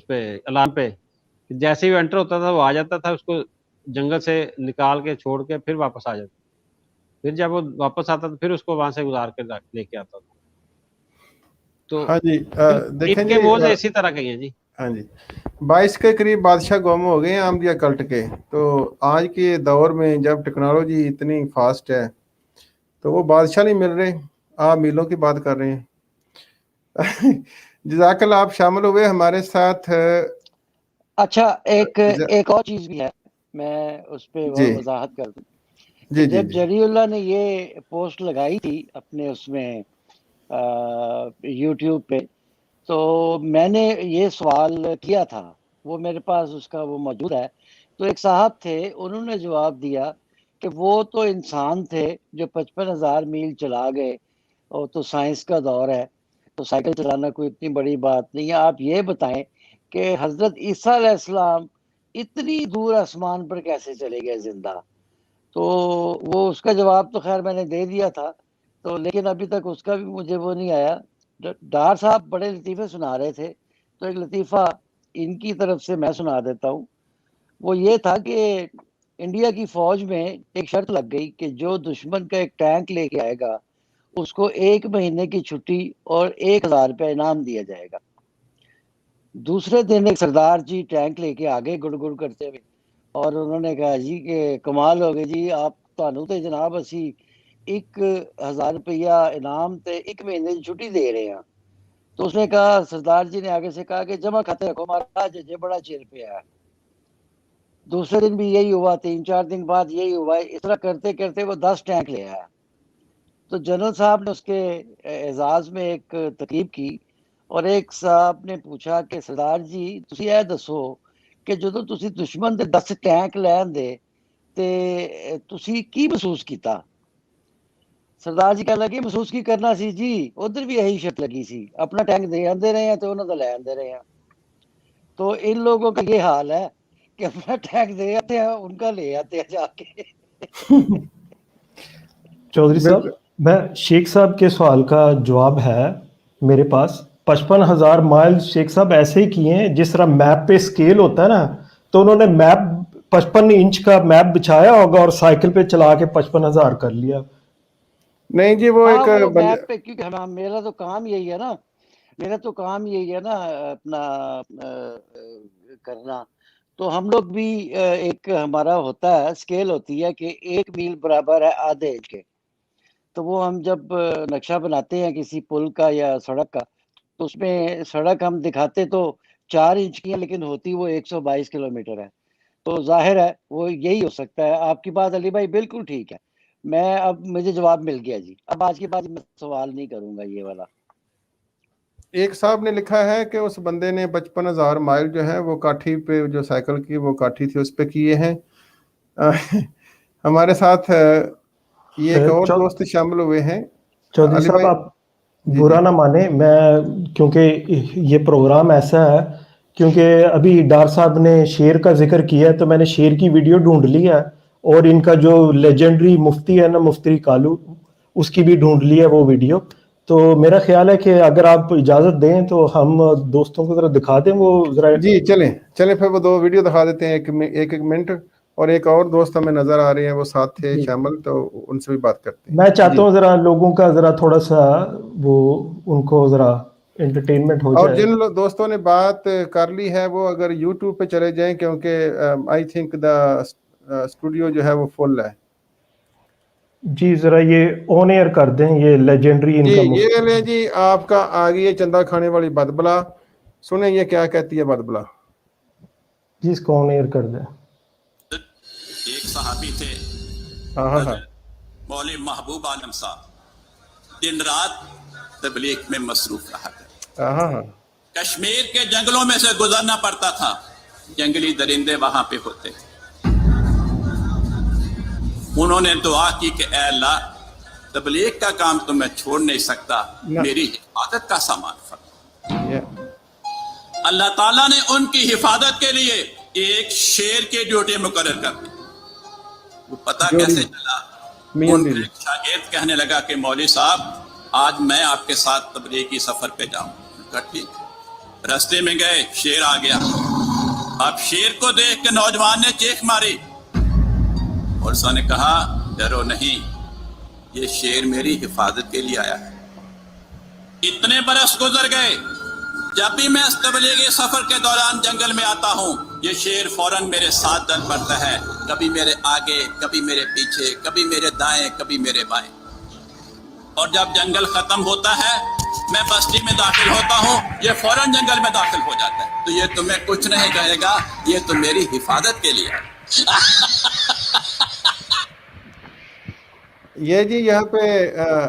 पे अलार्म पे, जैसे ही वो एंटर होता था वो आ जाता था, उसको जंगल से निकाल के छोड़ के फिर वापस आ जाता। फिर जब वो वापस आता था फिर उसको वहां से गुजार के लेके आता था। तो हाँ जी, देखें इनके जी, मौजे इसी तरह के हैं जी। हाँ जी, 22 के करीब बादशाह गुम हो गए हैं अहमदिया कल्ट के। तो आज के दौर में जब टेक्नोलॉजी इतनी फास्ट है तो वो बादशाह नहीं मिल रहे, आप मीलों की बात कर रहे हैं। जज़ाकल्लाह, आप शामिल हुए हमारे साथ। अच्छा, एक और चीज भी है, मैं उस पे जी वजाहत कर दूं जी कि जी जब जी जरीउल्लाह ने ये पोस्ट लगाई थी अपने उसमें यूट्यूब पे, तो मैंने ये सवाल किया था, वो मेरे पास उसका वो मौजूद है। तो एक साहब थे, उन्होंने जवाब दिया कि वो तो इंसान थे जो 55,000 मील चला गए, और तो साइंस का दौर है, तो साइकिल चलाना कोई इतनी बड़ी बात नहीं है। आप ये बताएं कि हजरत ईसा अलैहिस्सलाम इतनी दूर आसमान पर कैसे चले गए जिंदा? तो वो उसका जवाब तो खैर मैंने दे दिया था, तो लेकिन अभी तक उसका भी मुझे वो नहीं आया। डार साहब बड़े लतीफ़े सुना रहे थे, तो एक लतीफ़ा इनकी तरफ से मैं सुना देता हूँ। वो ये था कि इंडिया की फौज में एक शर्त लग गई कि जो दुश्मन का एक टैंक लेके आएगा उसको 1 महीने की छुट्टी और 1,000 रुपया इनाम दिया जाएगा। दूसरे दिन एक सरदार जी टैंक लेके आ गए गुड़ गुड़ करते हुए, और उन्होंने कहा जी कि कमाल हो गई जी, आप ਤੁਹਾਨੂੰ ਤੇ जनाब ਅਸੀਂ 1,000 रुपया इनाम ते 1 महीने की छुट्टी दे रहे हैं। तो उसने कहा, सरदार जी ने आगे से कहा कि जमा खाते रखो महाराज, ये बड़ा चिर पे है। दूसरे दिन भी यही हुआ, 3-4 दिन बाद यही हुआ, इस तरह करते करते वो 10 टैंक ले आया। तो जनरल साहब ने उसके एजाज में एक तकीब की, और एक साहब ने पूछा कि सरदार जी ਤੁਸੀਂ ਇਹ ਦੱਸੋ ਕਿ ਜਦੋਂ ਤੁਸੀਂ ਦੁਸ਼ਮਣ ਦੇ 10 ਟੈਂਕ ਲੈਣ ਦੇ ਤੇ ਤੁਸੀਂ ਕੀ ਮਹਿਸੂਸ ਕੀਤਾ? ਸਰਦਾਰ ਜੀ ਕਹਿਣ ਲੱਗੇ, ਮਹਿਸੂਸ ਕੀ ਕਰਨਾ ਸੀ ਜੀ, ਉਧਰ ਵੀ ਇਹੀ ਸ਼ਰਤ ਲੱਗੀ ਸੀ, अपना टैंक दे आंदे रहे हैं तो ਉਹਨਾਂ ਦਾ ਲੈ ਆਂਦੇ ਰਹੇ हैं। तो इन लोगों का ये हाल है कि अपना टैंक दे आते हैं, उनका ले आते हैं जाके। चौधरी साहब, बिल्कुल। मैं शेख साहब के सवाल का जवाब है मेरे पास। 55,000 माइल शेख साहब ऐसे ही किए हैं जिस तरह मैप पे स्केल होता है ना, तो उन्होंने मैप 55 इंच का मैप बिछाया होगा और साइकिल पे चला के 55,000 कर लिया। नहीं जी, वो हाँ, एक वो मैप पे, क्योंकि मेरा तो काम यही है ना, अपना करना। तो हम लोग भी एक हमारा होता है, स्केल होती है कि 1 मील बराबर है आधे इंच के। तो वो हम जब नक्शा बनाते हैं किसी पुल का या सड़क का, तो उसमें सड़क हम दिखाते तो 4 इंच की है, लेकिन होती वो 122 किलोमीटर है। तो जाहिर है वो यही हो सकता है। आपकी बात अली भाई बिल्कुल ठीक है। मैं अब मुझे जवाब मिल गया जी, अब आज के बाद मैं सवाल नहीं करूंगा ये वाला। एक साहब ने लिखा है कि उस बंदे ने 55,000 माइल जो है वो काठी पे, जो साइकिल की वो काठी थी उस पे किए हैं। हमारे साथ ये एक और चौ- दोस्त शामिल हुए हैं। चौधरी अली साहब, भाई, आप जी बुरा जी ना माने, मैं क्योंकि ये प्रोग्राम ऐसा है, क्योंकि अभी डार साहब ने शेर का जिक्र किया है तो मैंने शेर की वीडियो ढूंढ ली है, और इनका जो लेजेंडरी मुफ्ती है ना, मुफ्ती कालू, उसकी भी ढूंढ ली है वो वीडियो। तो मेरा ख्याल है कि अगर आप इजाज़त दें तो हम दोस्तों को ज़रा दिखा दें वो ज़रा। जी, चलें चलें, फिर वो 2 वीडियो दिखा देते हैं, एक मिनट। और एक और दोस्त हमें नजर आ रहे हैं, वो साथ थे जी। शामिल, तो उनसे भी बात करते हैं। मैं चाहता जी, हूँ ज़रा लोगों का ज़रा थोड़ा सा वो, उनको ज़रा एंटरटेनमेंट हो और जाए। जिन दोस्तों ने बात कर ली है वो अगर YouTube पे चले जाएं, क्योंकि आई थिंक द स्टूडियो जो है वो फुल है। जी, ज़रा ये ऑन एयर कर दें, ये लेजेंडरी जी, इनका ये ले जी, आपका आ गई है चंदा खाने वाली बदबला। सुने ये क्या कहती है बदबला। जी, इसको ऑन एयर कर दें। एक सहाबी थे हाँ हाँ हाँ, मौलवी महबूब आलम साहब, दिन रात तबलीग में मसरूफ रहा करते। हाँ हाँ हाँ, कश्मीर के जंगलों में से गुजरना पड़ता था, जंगली दरिंदे वहां पे होते। उन्होंने दुआ की कि ऐ अल्लाह, तबलीग का काम तो मैं छोड़ नहीं सकता, ना। मेरी हिफाजत का सामान फरमा। ये अल्लाह ताला ने उनकी हिफाजत के लिए एक शेर की ड्यूटी मुकर्रर कर दी। वो पता जोड़ी। कैसे चला? मियां उनका बीवी। एक शागिर्द कहने लगा कि मौलवी साहब, आज मैं आपके साथ तबलीगी सफर पे जाऊं। ठीक। रास्ते में गए, शेर आ गया। अब शेर को देख के नौजवान ने चीख मारी और उसने कहा, डरो नहीं, ये शेर मेरी हिफाजत के लिए आया है। इतने बरस गुजर गए, जब भी मैं इस तबलीगी सफर के दौरान जंगल में आता हूँ, ये शेर फौरन मेरे साथ चल पड़ता है, कभी मेरे आगे, कभी मेरे पीछे, कभी मेरे दाएं, कभी मेरे बाएं। और जब जंगल खत्म होता है, मैं बस्ती में दाखिल होता हूँ, ये फौरन जंगल में दाखिल हो जाता है। तो ये तुम्हें कुछ नहीं कहेगा, ये तो मेरी हिफाजत के लिए है। ये जी यहाँ पे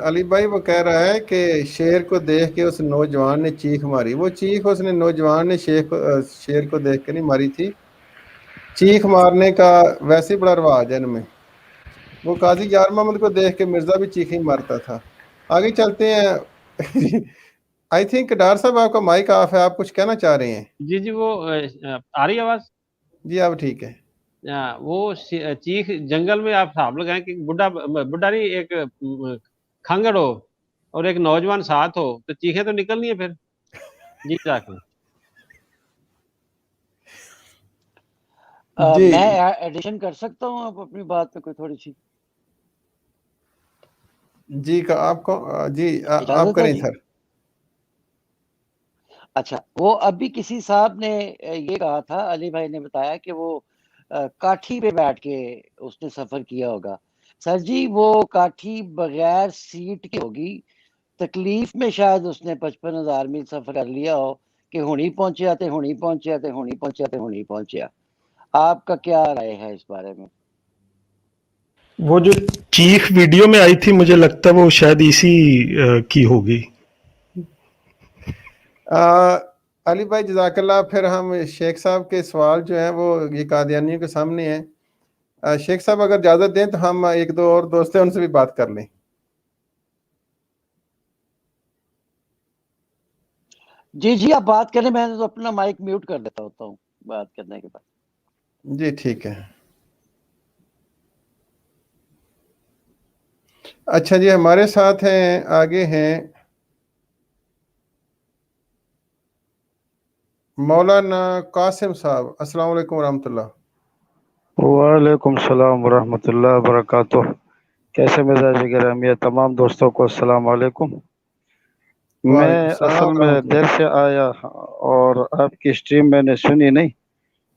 अली भाई वो कह रहा है कि शेर को देख के उस नौजवान ने चीख मारी। वो चीख उसने नौजवान ने शेर को देख के नहीं मारी थी। चीख मारने का वैसे ही बड़ा रवाज है इनमें। वो काजी यार मोहम्मद को देख के मिर्जा भी चीख ही मारता था। आगे चलते हैं। आई थिंक डार साहब आपका माइक ऑफ है, आप कुछ कहना चाह रहे हैं? जी जी, वो आ रही आवाज? जी अब ठीक है। वो चीख जंगल में आप हिसाब लगाएं कि बुढ़ा नहीं, एक खंगड़ हो और एक नौजवान साथ हो, तो चीखें तो निकलनी है फिर। जी जाके मैं एडिशन कर सकता हूँ आप अपनी बात पे कोई थोड़ी सी? जी का आपको जी आप इजाजत है करें जी? सर। अच्छा, वो अभी किसी साहब ने ये कहा था, अली भाई ने बताया कि वो काठी पे बैठ के उसने सफर किया होगा। सर जी, वो काठी बगैर सीट की होगी। तकलीफ में शायद उसने 55,000 मील सफर कर लिया हो कि हुणी पहुंचे आते, हुणी पहुंचे आते, हुणी पहुंचे आते, हुणी पहुंचे। आपका क्या राय है इस बारे में? वो जो चीख वीडियो में आई थी, मुझे लगता है वो शायद इसी की होगी। अली भाई जज़ाकल्लाह। फिर हम शेख साहब के सवाल जो हैं वो ये कादियानियों के सामने हैं। शेख साहब अगर इजाज़त दें तो हम एक दो और दोस्त हैं उनसे भी बात कर लें। जी जी, आप बात करें, मैं तो अपना माइक म्यूट कर देता होता हूँ बात करने के बाद। जी ठीक है। अच्छा जी, हमारे साथ हैं, आगे हैं मौलाना कासिम साहब। अस्सलाम वालेकुम रहमतुल्लाह। वालेकुम सलाम वरहमतुल्लाह वबरकातुह। कैसे मिजाज गिरामी है? तमाम दोस्तों को अस्सलाम वालेकुम। मैं असल में देर से आया और आपकी स्ट्रीम मैंने सुनी नहीं।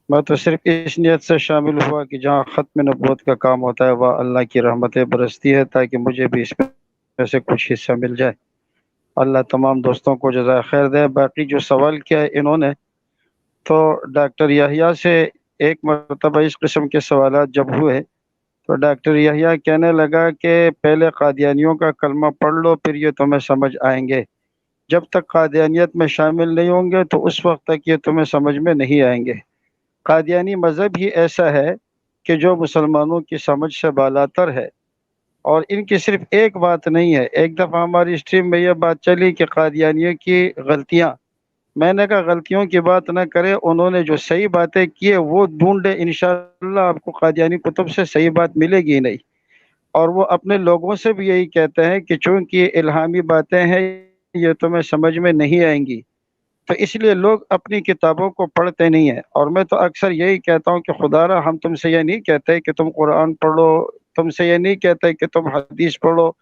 मैं तो सिर्फ इस नियत से शामिल हुआ कि जहाँ ख़त्म नबूवत का काम होता है वह अल्लाह की रहमतें बरसती है, ताकि मुझे भी इसमें से कुछ हिस्सा मिल जाए। अल्लाह तमाम दोस्तों को जज़ाए खैर दे। बाकी जो सवाल किया है इन्होंने, तो डॉक्टर याहिया से एक मरतबा इस किस्म के सवाल जब हुए तो डॉक्टर याहिया कहने लगा कि पहले कादियानियों का कलमा पढ़ लो, फिर ये तुम्हें समझ आएंगे। जब तक कादियानियत में शामिल नहीं होंगे तो उस वक्त तक ये तुम्हें समझ में नहीं आएंगे। कादियानी मज़हब ही ऐसा है कि जो मुसलमानों की समझ से बालातर है, और इनकी सिर्फ एक बात नहीं है। एक दफ़ा हमारी स्ट्रीम में यह बात चली कि कादियानियों की गलतियाँ, मैंने कहा गलतियों की बात न करे, उन्होंने जो सही बातें की है वो ढूंढे, इंशाअल्लाह आपको कादियानी कुतुब से सही बात मिलेगी नहीं। और वो अपने लोगों से भी यही कहते हैं कि चूंकि ये इल्हामी बातें हैं, ये तुम्हें समझ में नहीं आएंगी, तो इसलिए लोग अपनी किताबों को पढ़ते नहीं हैं। और मैं तो अक्सर यही कहता हूँ कि खुदारा हम तुमसे ये नहीं कहते कि तुम कुरान पढ़ो, तुमसे ये नहीं कहते कि तुम हदीस पढ़ो,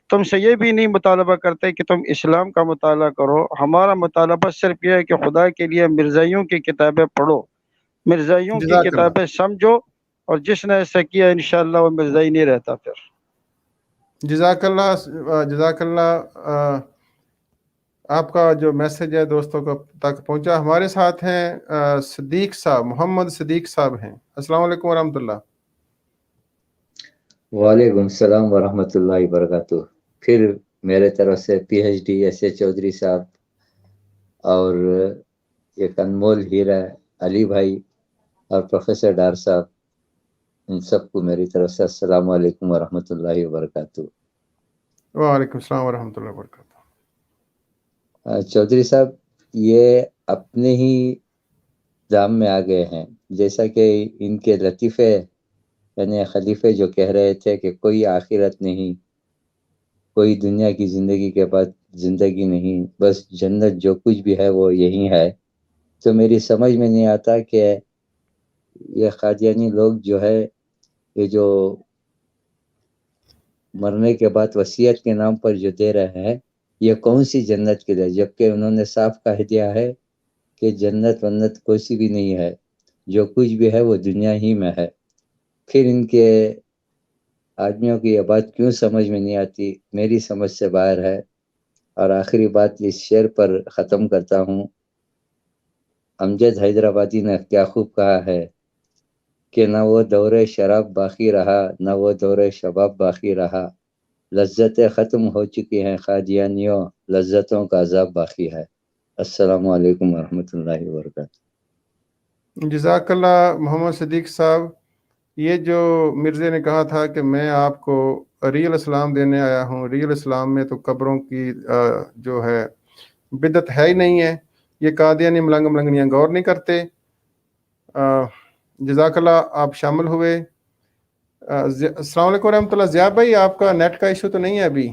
तुमसे ये भी नहीं मुतालबा करते कि तुम इस्लाम का मुताला करो। हमारा मुतालबा सिर्फ यह है कि खुदा के लिए मिर्ज़ाइयों की किताबें पढ़ो, मिर्ज़ाइयों की किताबें समझो, और जिसने ऐसा किया इंशाअल्लाह वो मिर्ज़ाई नहीं रहता फिर। जज़ाकल्लाह जज़ाकल्लाह। आपका जो मैसेज है दोस्तों को तक पहुंचा। हमारे साथ हैं सदीक साहब, मोहम्मद सदीक साहब हैं। अस्सलाम वालेकुम वरहमतुल्लाह। वालेकुम सलाम वरहमतुल्लाहि वबरकातुह। फिर मेरे तरफ से पीएचडी एस ए चौधरी साहब और एक अनमोल हीरा अली भाई और प्रोफेसर डार साहब, इन सबको मेरी तरफ से अस्सलाम वालेकुम वरहमतुल्लाहि वबरकातुह। वालेकुम सलाम वरहमतुल्लाहि वबरकातुह। चौधरी साहब, ये अपने ही दाम में आ गए हैं। जैसा कि इनके लतीफ़े यानी खलीफे जो कह रहे थे कि कोई आखिरत नहीं, कोई दुनिया की ज़िंदगी के बाद ज़िंदगी नहीं, बस जन्नत जो कुछ भी है वो यही है। तो मेरी समझ में नहीं आता कि ये कादियानी लोग जो है, ये जो मरने के बाद वसीयत के नाम पर जो दे रहे हैं, ये कौन सी जन्नत के लिए, जबकि उन्होंने साफ कह दिया है کہ جنت ونت کوئی بھی نہیں ہے، جو کچھ بھی ہے وہ دنیا ہی میں ہے۔ پھر ان کے آدمیوں کی یہ بات کیوں سمجھ میں نہیں آتی، میری سمجھ سے باہر ہے۔ اور آخری بات اس شعر پر ختم کرتا ہوں۔ امجد حیدرآبادی نے کیا خوب کہا ہے کہ نہ وہ دور شراب باقی رہا، نہ وہ دور شباب باقی رہا، لذتیں ختم ہو چکی ہیں قادیانیوں، لذتوں کا عذاب باقی ہے۔ السلام علیکم ورحمۃ اللہ وبرکاتہ۔ جزاک اللہ محمد صدیق صاحب۔ یہ جو مرزے نے کہا تھا کہ میں آپ کو ریل اسلام دینے آیا ہوں، ریل اسلام میں تو قبروں کی جو ہے بدعت ہے ہی نہیں ہے، یہ قادیانی ملنگ ملنگنیاں غور نہیں کرتے۔ جزاک اللہ، آپ شامل ہوئے۔ السلام علیکم ورحمۃ اللہ۔ ضیاء بھائی، آپ کا نیٹ کا ایشو تو نہیں ہے ابھی؟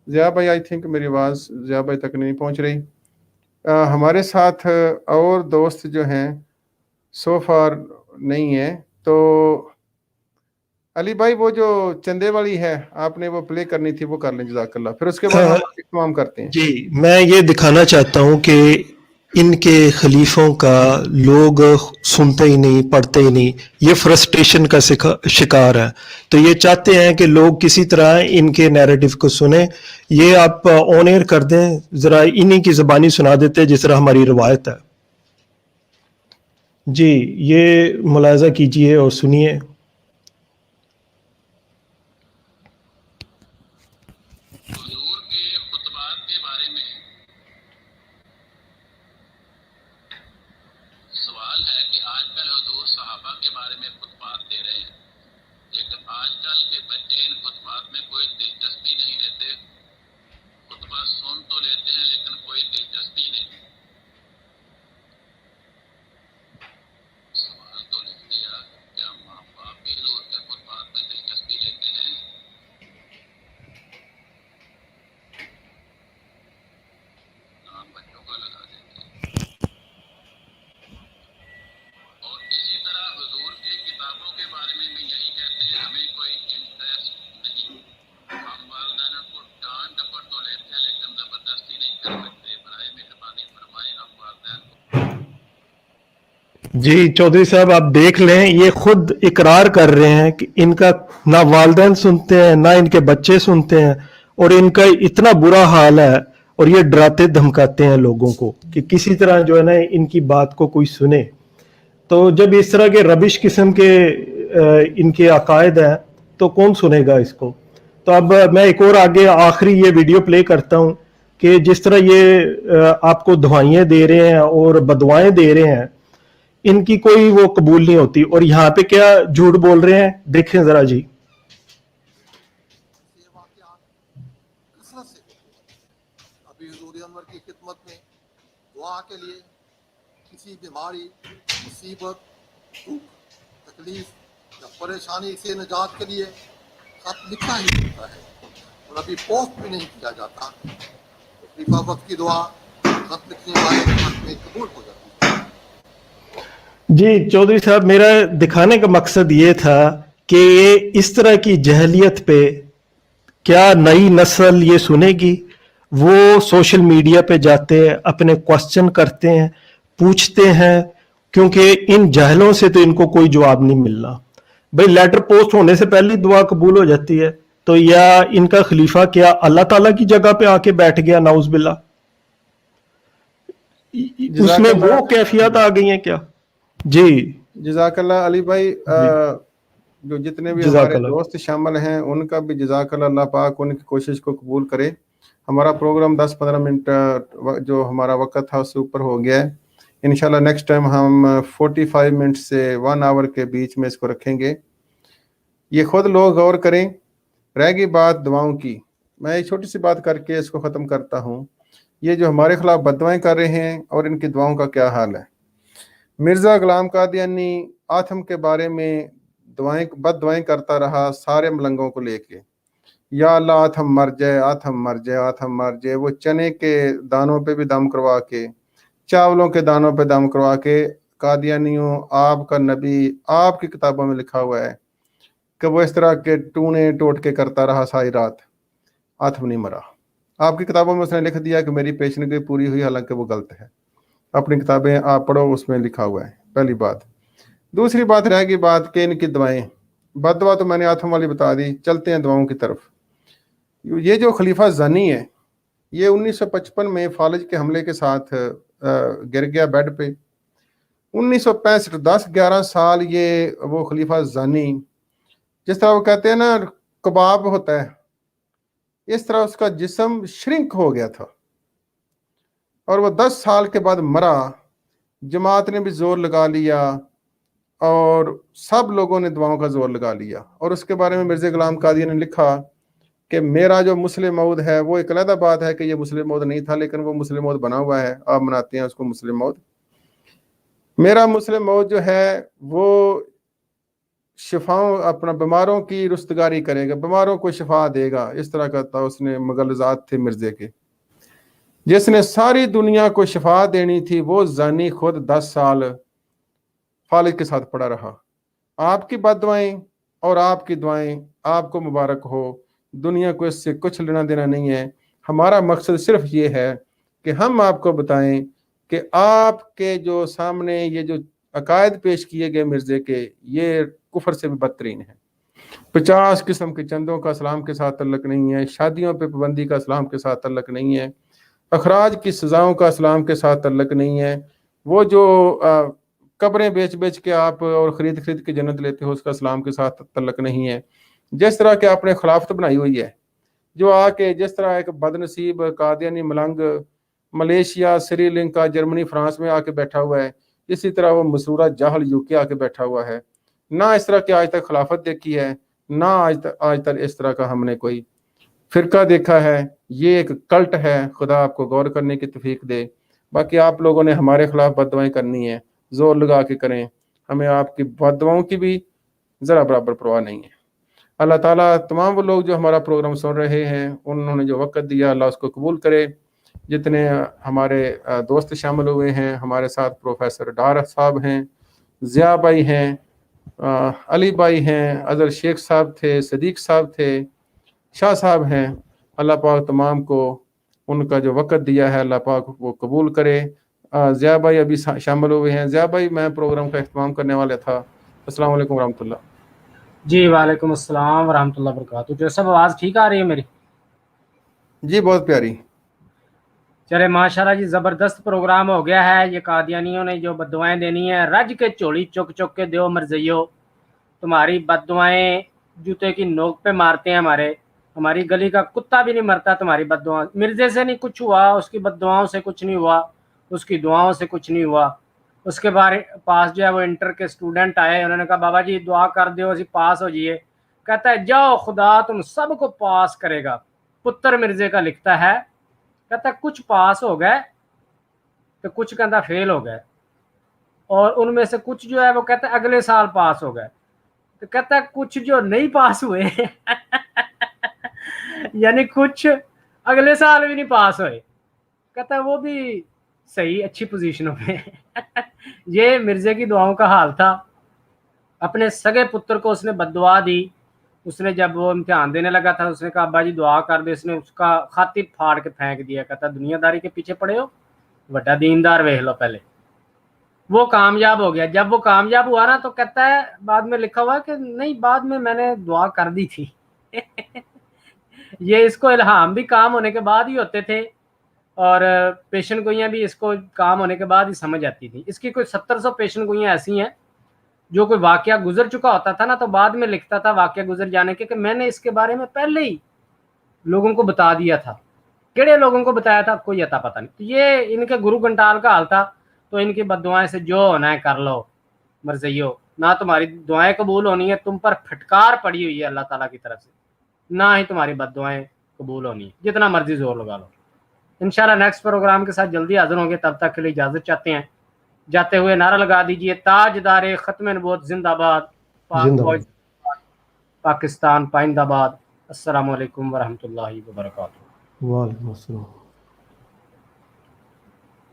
ضیاء بھائی، آئی تھنک میری آواز ضیاء بھائی تک نہیں پہنچ رہی۔ ہمارے ساتھ اور دوست جو ہیں سو فار نہیں ہیں، تو علی بھائی وہ جو چندے والی ہے آپ نے وہ پلے کرنی تھی، وہ کر لیں جزاک اللہ، پھر اس کے بعد ہم اہتمام کرتے ہیں۔ جی، میں یہ دکھانا چاہتا ہوں کہ ان کے خلیفوں کا لوگ سنتے ہی نہیں، پڑھتے ہی نہیں، یہ فرسٹریشن کا شکار ہے۔ تو یہ چاہتے ہیں کہ لوگ کسی طرح ان کے نیریٹو کو سنیں۔ یہ آپ آن ایئر کر دیں، ذرا انہی کی زبانی سنا دیتے جس طرح ہماری روایت ہے۔ جی، یہ ملاحظہ کیجئے اور سنیے۔ حضور کے خطبات کے بارے میں سوال ہے کہ آج کل حضور صحابہ کے بارے میں خطبات دے رہے ہیں، لیکن آج کل کے بچے ان خطبات میں کوئی دلچسپی نہیں لیتے، خطبہ سن تو لیتے ہیں لیکن کوئی دلچسپی نہیں۔ سوال تو لکھ دیا، کیا ماں باپ بھی حضور کے خطبات میں دلچسپی لیتے ہیں؟ نام بچوں کا لگا دیتے ہیں۔ اور اسی طرح حضور کی کتابوں کے بارے میں بھی یہی کہتے ہیں، ہمیں کوئی انٹرسٹ نہیں، ہم والدین کو ڈانٹ ڈپٹ تو لیتے ہیں لیکن زبردستی نہیں کر سکتے، برائے مہربانی فرمائیں ہم والدین کو۔ جی چودھری صاحب، آپ دیکھ لیں، یہ خود اقرار کر رہے ہیں کہ ان کا نہ والدین سنتے ہیں نہ ان کے بچے سنتے ہیں، اور ان کا اتنا برا حال ہے، اور یہ ڈراتے دھمکاتے ہیں لوگوں کو کہ کسی طرح جو ہے نا ان کی بات کو کوئی سنے۔ تو جب اس طرح کے ربش قسم کے ان کے عقائد ہیں تو کون سنے گا اس کو؟ تو اب میں ایک اور آگے آخری یہ ویڈیو پلے کرتا ہوں کہ جس طرح یہ آپ کو دعائیں دے رہے ہیں اور بدوائیں دے رہے ہیں، ان کی کوئی وہ قبول نہیں ہوتی، اور یہاں پہ کیا جھوٹ بول رہے ہیں دیکھیں ذرا جی۔ ابھی حضور انور کی خدمت میں دعا کے لیے کسی بیماری، مصیبت، دکھ، تکلیف یا پریشانی سے نجات کے لیے خط لکھنا ہی ہوتا ہے، اور ابھی پوسٹ بھی نہیں کیا جاتا۔ خلیفہ وقت کی دعا خط لکھنے والے کے حق میں قبول ہو جاتی ہے۔ جی چودھری صاحب، میرا دکھانے کا مقصد یہ تھا کہ اس طرح کی جہلیت پہ کیا نئی نسل یہ سنے گی؟ وہ سوشل میڈیا پہ جاتے ہیں، اپنے کوسچن کرتے ہیں، پوچھتے ہیں، کیونکہ ان جہلوں سے تو ان کو کوئی جواب نہیں ملنا۔ بھئی لیٹر پوسٹ ہونے سے پہلے دعا قبول ہو جاتی ہے، تو یا ان کا خلیفہ کیا اللہ تعالیٰ کی جگہ پہ آ کے بیٹھ گیا؟ نعوذ باللہ، اس میں وہ کیفیات آ گئی ہیں کیا؟ جی جزاک اللہ علی بھائی۔ جو جتنے بھی ہمارے دوست شامل ہیں ان کا بھی جزاک اللہ، اللہ پاک ان کی کوشش کو قبول کرے۔ ہمارا پروگرام 10-15 منٹ جو ہمارا وقت تھا اس سے اوپر ہو گیا ہے۔ انشاءاللہ نیکسٹ ٹائم ہم 45 منٹ سے 1 آور کے بیچ میں اس کو رکھیں گے۔ یہ خود لوگ غور کریں۔ رہ گئی بات دعاؤں کی، میں ایک چھوٹی سی بات کر کے اس کو ختم کرتا ہوں۔ یہ جو ہمارے خلاف بددعائیں کر رہے ہیں اور ان کی دعاؤں کا کیا حال ہے۔ مرزا غلام قادیانی آتم کے بارے میں بد دعائیں کرتا رہا سارے ملنگوں کو لے کے، یا اللہ آتم مر جائے، آتم مر جائے، آتم مر جائے۔ وہ چنے کے دانوں پہ بھی دم کروا کے، چاولوں کے دانوں پہ دم کروا کے، قادیانیوں آپ کا نبی آپ کی کتابوں میں لکھا ہوا ہے कि वो इस तरह के टूने टोटके करता रहा सारी रात, आत्म नहीं मरा। आपकी किताबों में उसने लिख दिया कि मेरी पेशेंटगी पूरी हुई, हालांकि वो गलत है। अपनी किताबें आप पढ़ो, उसमें लिखा हुआ है, पहली बात। दूसरी बात रह गई बात कि इनकी दवाएं, बददुआ तो मैंने आत्म वाली बता दी, चलते हैं दवाओं की तरफ। ये जो खलीफा ज़नी है, ये 1955 में फालिज के हमले के साथ गिर गया बेड पे। 1965, 10-11 साल ये वो खलीफा ज़नी, जिस तरह वो कहते हैं ना कबाब होता है, इस तरह उसका जिस्म श्रिंक हो गया था और वो 10 साल के बाद मरा। जमात ने भी जोर लगा लिया और सब लोगों ने दुआओं का जोर लगा लिया। और उसके बारे में मिर्ज़ा गुलाम कादियानी ने लिखा कि मेरा जो मुस्लिम मौद है वो एक अलग बात है कि ये मुस्लिम मौद नहीं था, लेकिन वो मुस्लिम मौद बना हुआ है, आप मनाते हैं उसको मुस्लिम मौद। मेरा मुस्लिम मौद जो है वो शिफाओं, अपना बीमारों की रुस्तगारी करेगा, बीमारों को शिफा देगा, इस तरह का था। उसने मगलजात थे मिर्जे के, जिसने सारी दुनिया को शिफा देनी थी, वो जानी खुद 10 साल फालिज के साथ पड़ा रहा। आपकी बददुआएं और आपकी दुआएं आपको मुबारक हो, दुनिया को इससे कुछ लेना देना नहीं है। हमारा मकसद सिर्फ ये है कि हम आपको बताएं कि आपके जो सामने ये जो अकायद पेश किए गए मिर्जे के, ये कुफर से भी बदतरीन है। 50 किस्म के चंदों का इस्लाम के साथ तल्लक नहीं है, शादियों पे पाबंदी का इस्लाम के साथ तल्लक नहीं है, अखराज की सजाओं का इस्लाम के साथ तल्लक नहीं है, वो जो कब्रें बेच बेच के आप और खरीद खरीद के जन्नत लेते हो, उसका इस्लाम के साथ तल्लक नहीं है। जिस तरह के आपने खिलाफत बनाई हुई है, जो आके जिस तरह एक बदनसीब कादियानी मलंग मलेशिया, श्रीलंका, जर्मनी, फ्रांस में आके बैठा हुआ है, इसी तरह वो मसूरा जाहल यूके आके बैठा हुआ है। ना इस तरह की आज तक खिलाफत देखी है, ना आज तक इस तरह का हमने कोई फिरका देखा है। ये एक कल्ट है, खुदा आपको गौर करने की तौफीक दे। बाकी आप लोगों ने हमारे खिलाफ बददुआएं करनी है, जोर लगा के करें, हमें आपकी बददुआओं की भी ज़रा बराबर परवाह नहीं है। अल्लाह ताला तमाम वो लोग जो हमारा प्रोग्राम सुन रहे हैं, उन्होंने जो वक़्त दिया, अल्लाह उसको कबूल करे। जितने हमारे दोस्त शामिल हुए हैं, हमारे साथ प्रोफेसर डार साहब हैं, ज़िया भाई हैं, अली भाई हैं, अज़र शेख साहब थे, सदीक साहब थे, शाह साहब हैं, अल्लाह पाक तमाम को उनका जो वक़्त दिया है अल्लाह पाक वो कबूल करे। ज़िया भाई अभी शामिल हुए हैं। ज़िया भाई, मैं प्रोग्राम का इख्तिताम करने वाला था। अस्सलाम वालेकुम वरहमतुल्लाह। जी वालेकुम अस्सलाम वरहमतुल्लाह वबरकातुहू। जो सब आवाज़ ठीक आ रही है मेरी? जी बहुत प्यारी। चले माशाल्लाह जी, ज़बरदस्त प्रोग्राम हो गया है। ये कादियानियों ने जो बददुआएं देनी है, रज के झोली चुक चुक के दो मर्जियो। तुम्हारी बददुआएं जूते की नोक पे मारते हैं हमारी गली का कुत्ता भी नहीं मरता तुम्हारी बददुआ। मिर्जे से नहीं कुछ हुआ, उसकी बददुआओं से कुछ नहीं हुआ, उसकी दुआओं से कुछ नहीं हुआ। उसके पास जो है वो इंटर के स्टूडेंट आए, उन्होंने कहा बाबा जी दुआ कर दो असी पास हो जाइए। कहता है जाओ खुदा तुम सबको पास करेगा। पुत्र मिर्जे का लिखता है, कहता कुछ पास हो गए तो कुछ कहता फेल हो गए, और उनमें से कुछ जो है वो कहता है अगले साल पास हो गए। तो कहता है कुछ जो नहीं पास हुए यानी कुछ अगले साल भी नहीं पास हुए। कहता है वो भी सही अच्छी पोजीशनों पे ये मिर्जे की दुआओं का हाल था। अपने सगे पुत्र को उसने बद्दुआ दी। उसने जब वो इम्तिहान देने लगा था, उसने कहा अब्बा जी दुआ कर दे। उसने उसका खातिर फाड़ के फेंक दिया। कहता दुनियादारी के पीछे पड़े हो, बड़ा दीनदार वेख लो पहले। वो कामयाब हो गया। जब वो कामयाब हुआ ना तो कहता है, बाद में लिखा हुआ कि नहीं बाद में मैंने दुआ कर दी थी ये इसको इल्हाम भी काम होने के बाद ही होते थे, और पेशन गोइयाँ भी इसको काम होने के बाद ही समझ आती थी। इसकी कोई 1700 पेशन गोइयाँ ऐसी हैं जो कोई वाकया गुजर चुका होता था ना, तो बाद में लिखता था वाकया गुजर जाने के कि मैंने इसके बारे में पहले ही लोगों को बता दिया था। केड़े लोगों को बताया था कोई अता पता नहीं। तो ये इनके गुरु घंटाल का हाल था। तो इनकी बद्दुआएं से जो होना है कर लो मर्जियो, ना तुम्हारी दुआएं कबूल होनी है, तुम पर फटकार पड़ी हुई है अल्लाह ताला की तरफ से, ना ही तुम्हारी बद्दुआएं कबूल होनी है, जितना मर्जी जोर लगा लो। इंशाल्लाह नेक्स्ट प्रोग्राम के साथ जल्दी हाजिर होंगे। तब तक के लिए इजाजत चाहते हैं। जाते हुए नारा लगा दीजिए, ताजदारे खत्म नबूवत जिंदाबाद, पाकिस्तान पाइंदाबाद। अस्सलामु अलैकुम वरहमतुल्लाहि वबरकातुहू। वालेकुम अस्सलाम।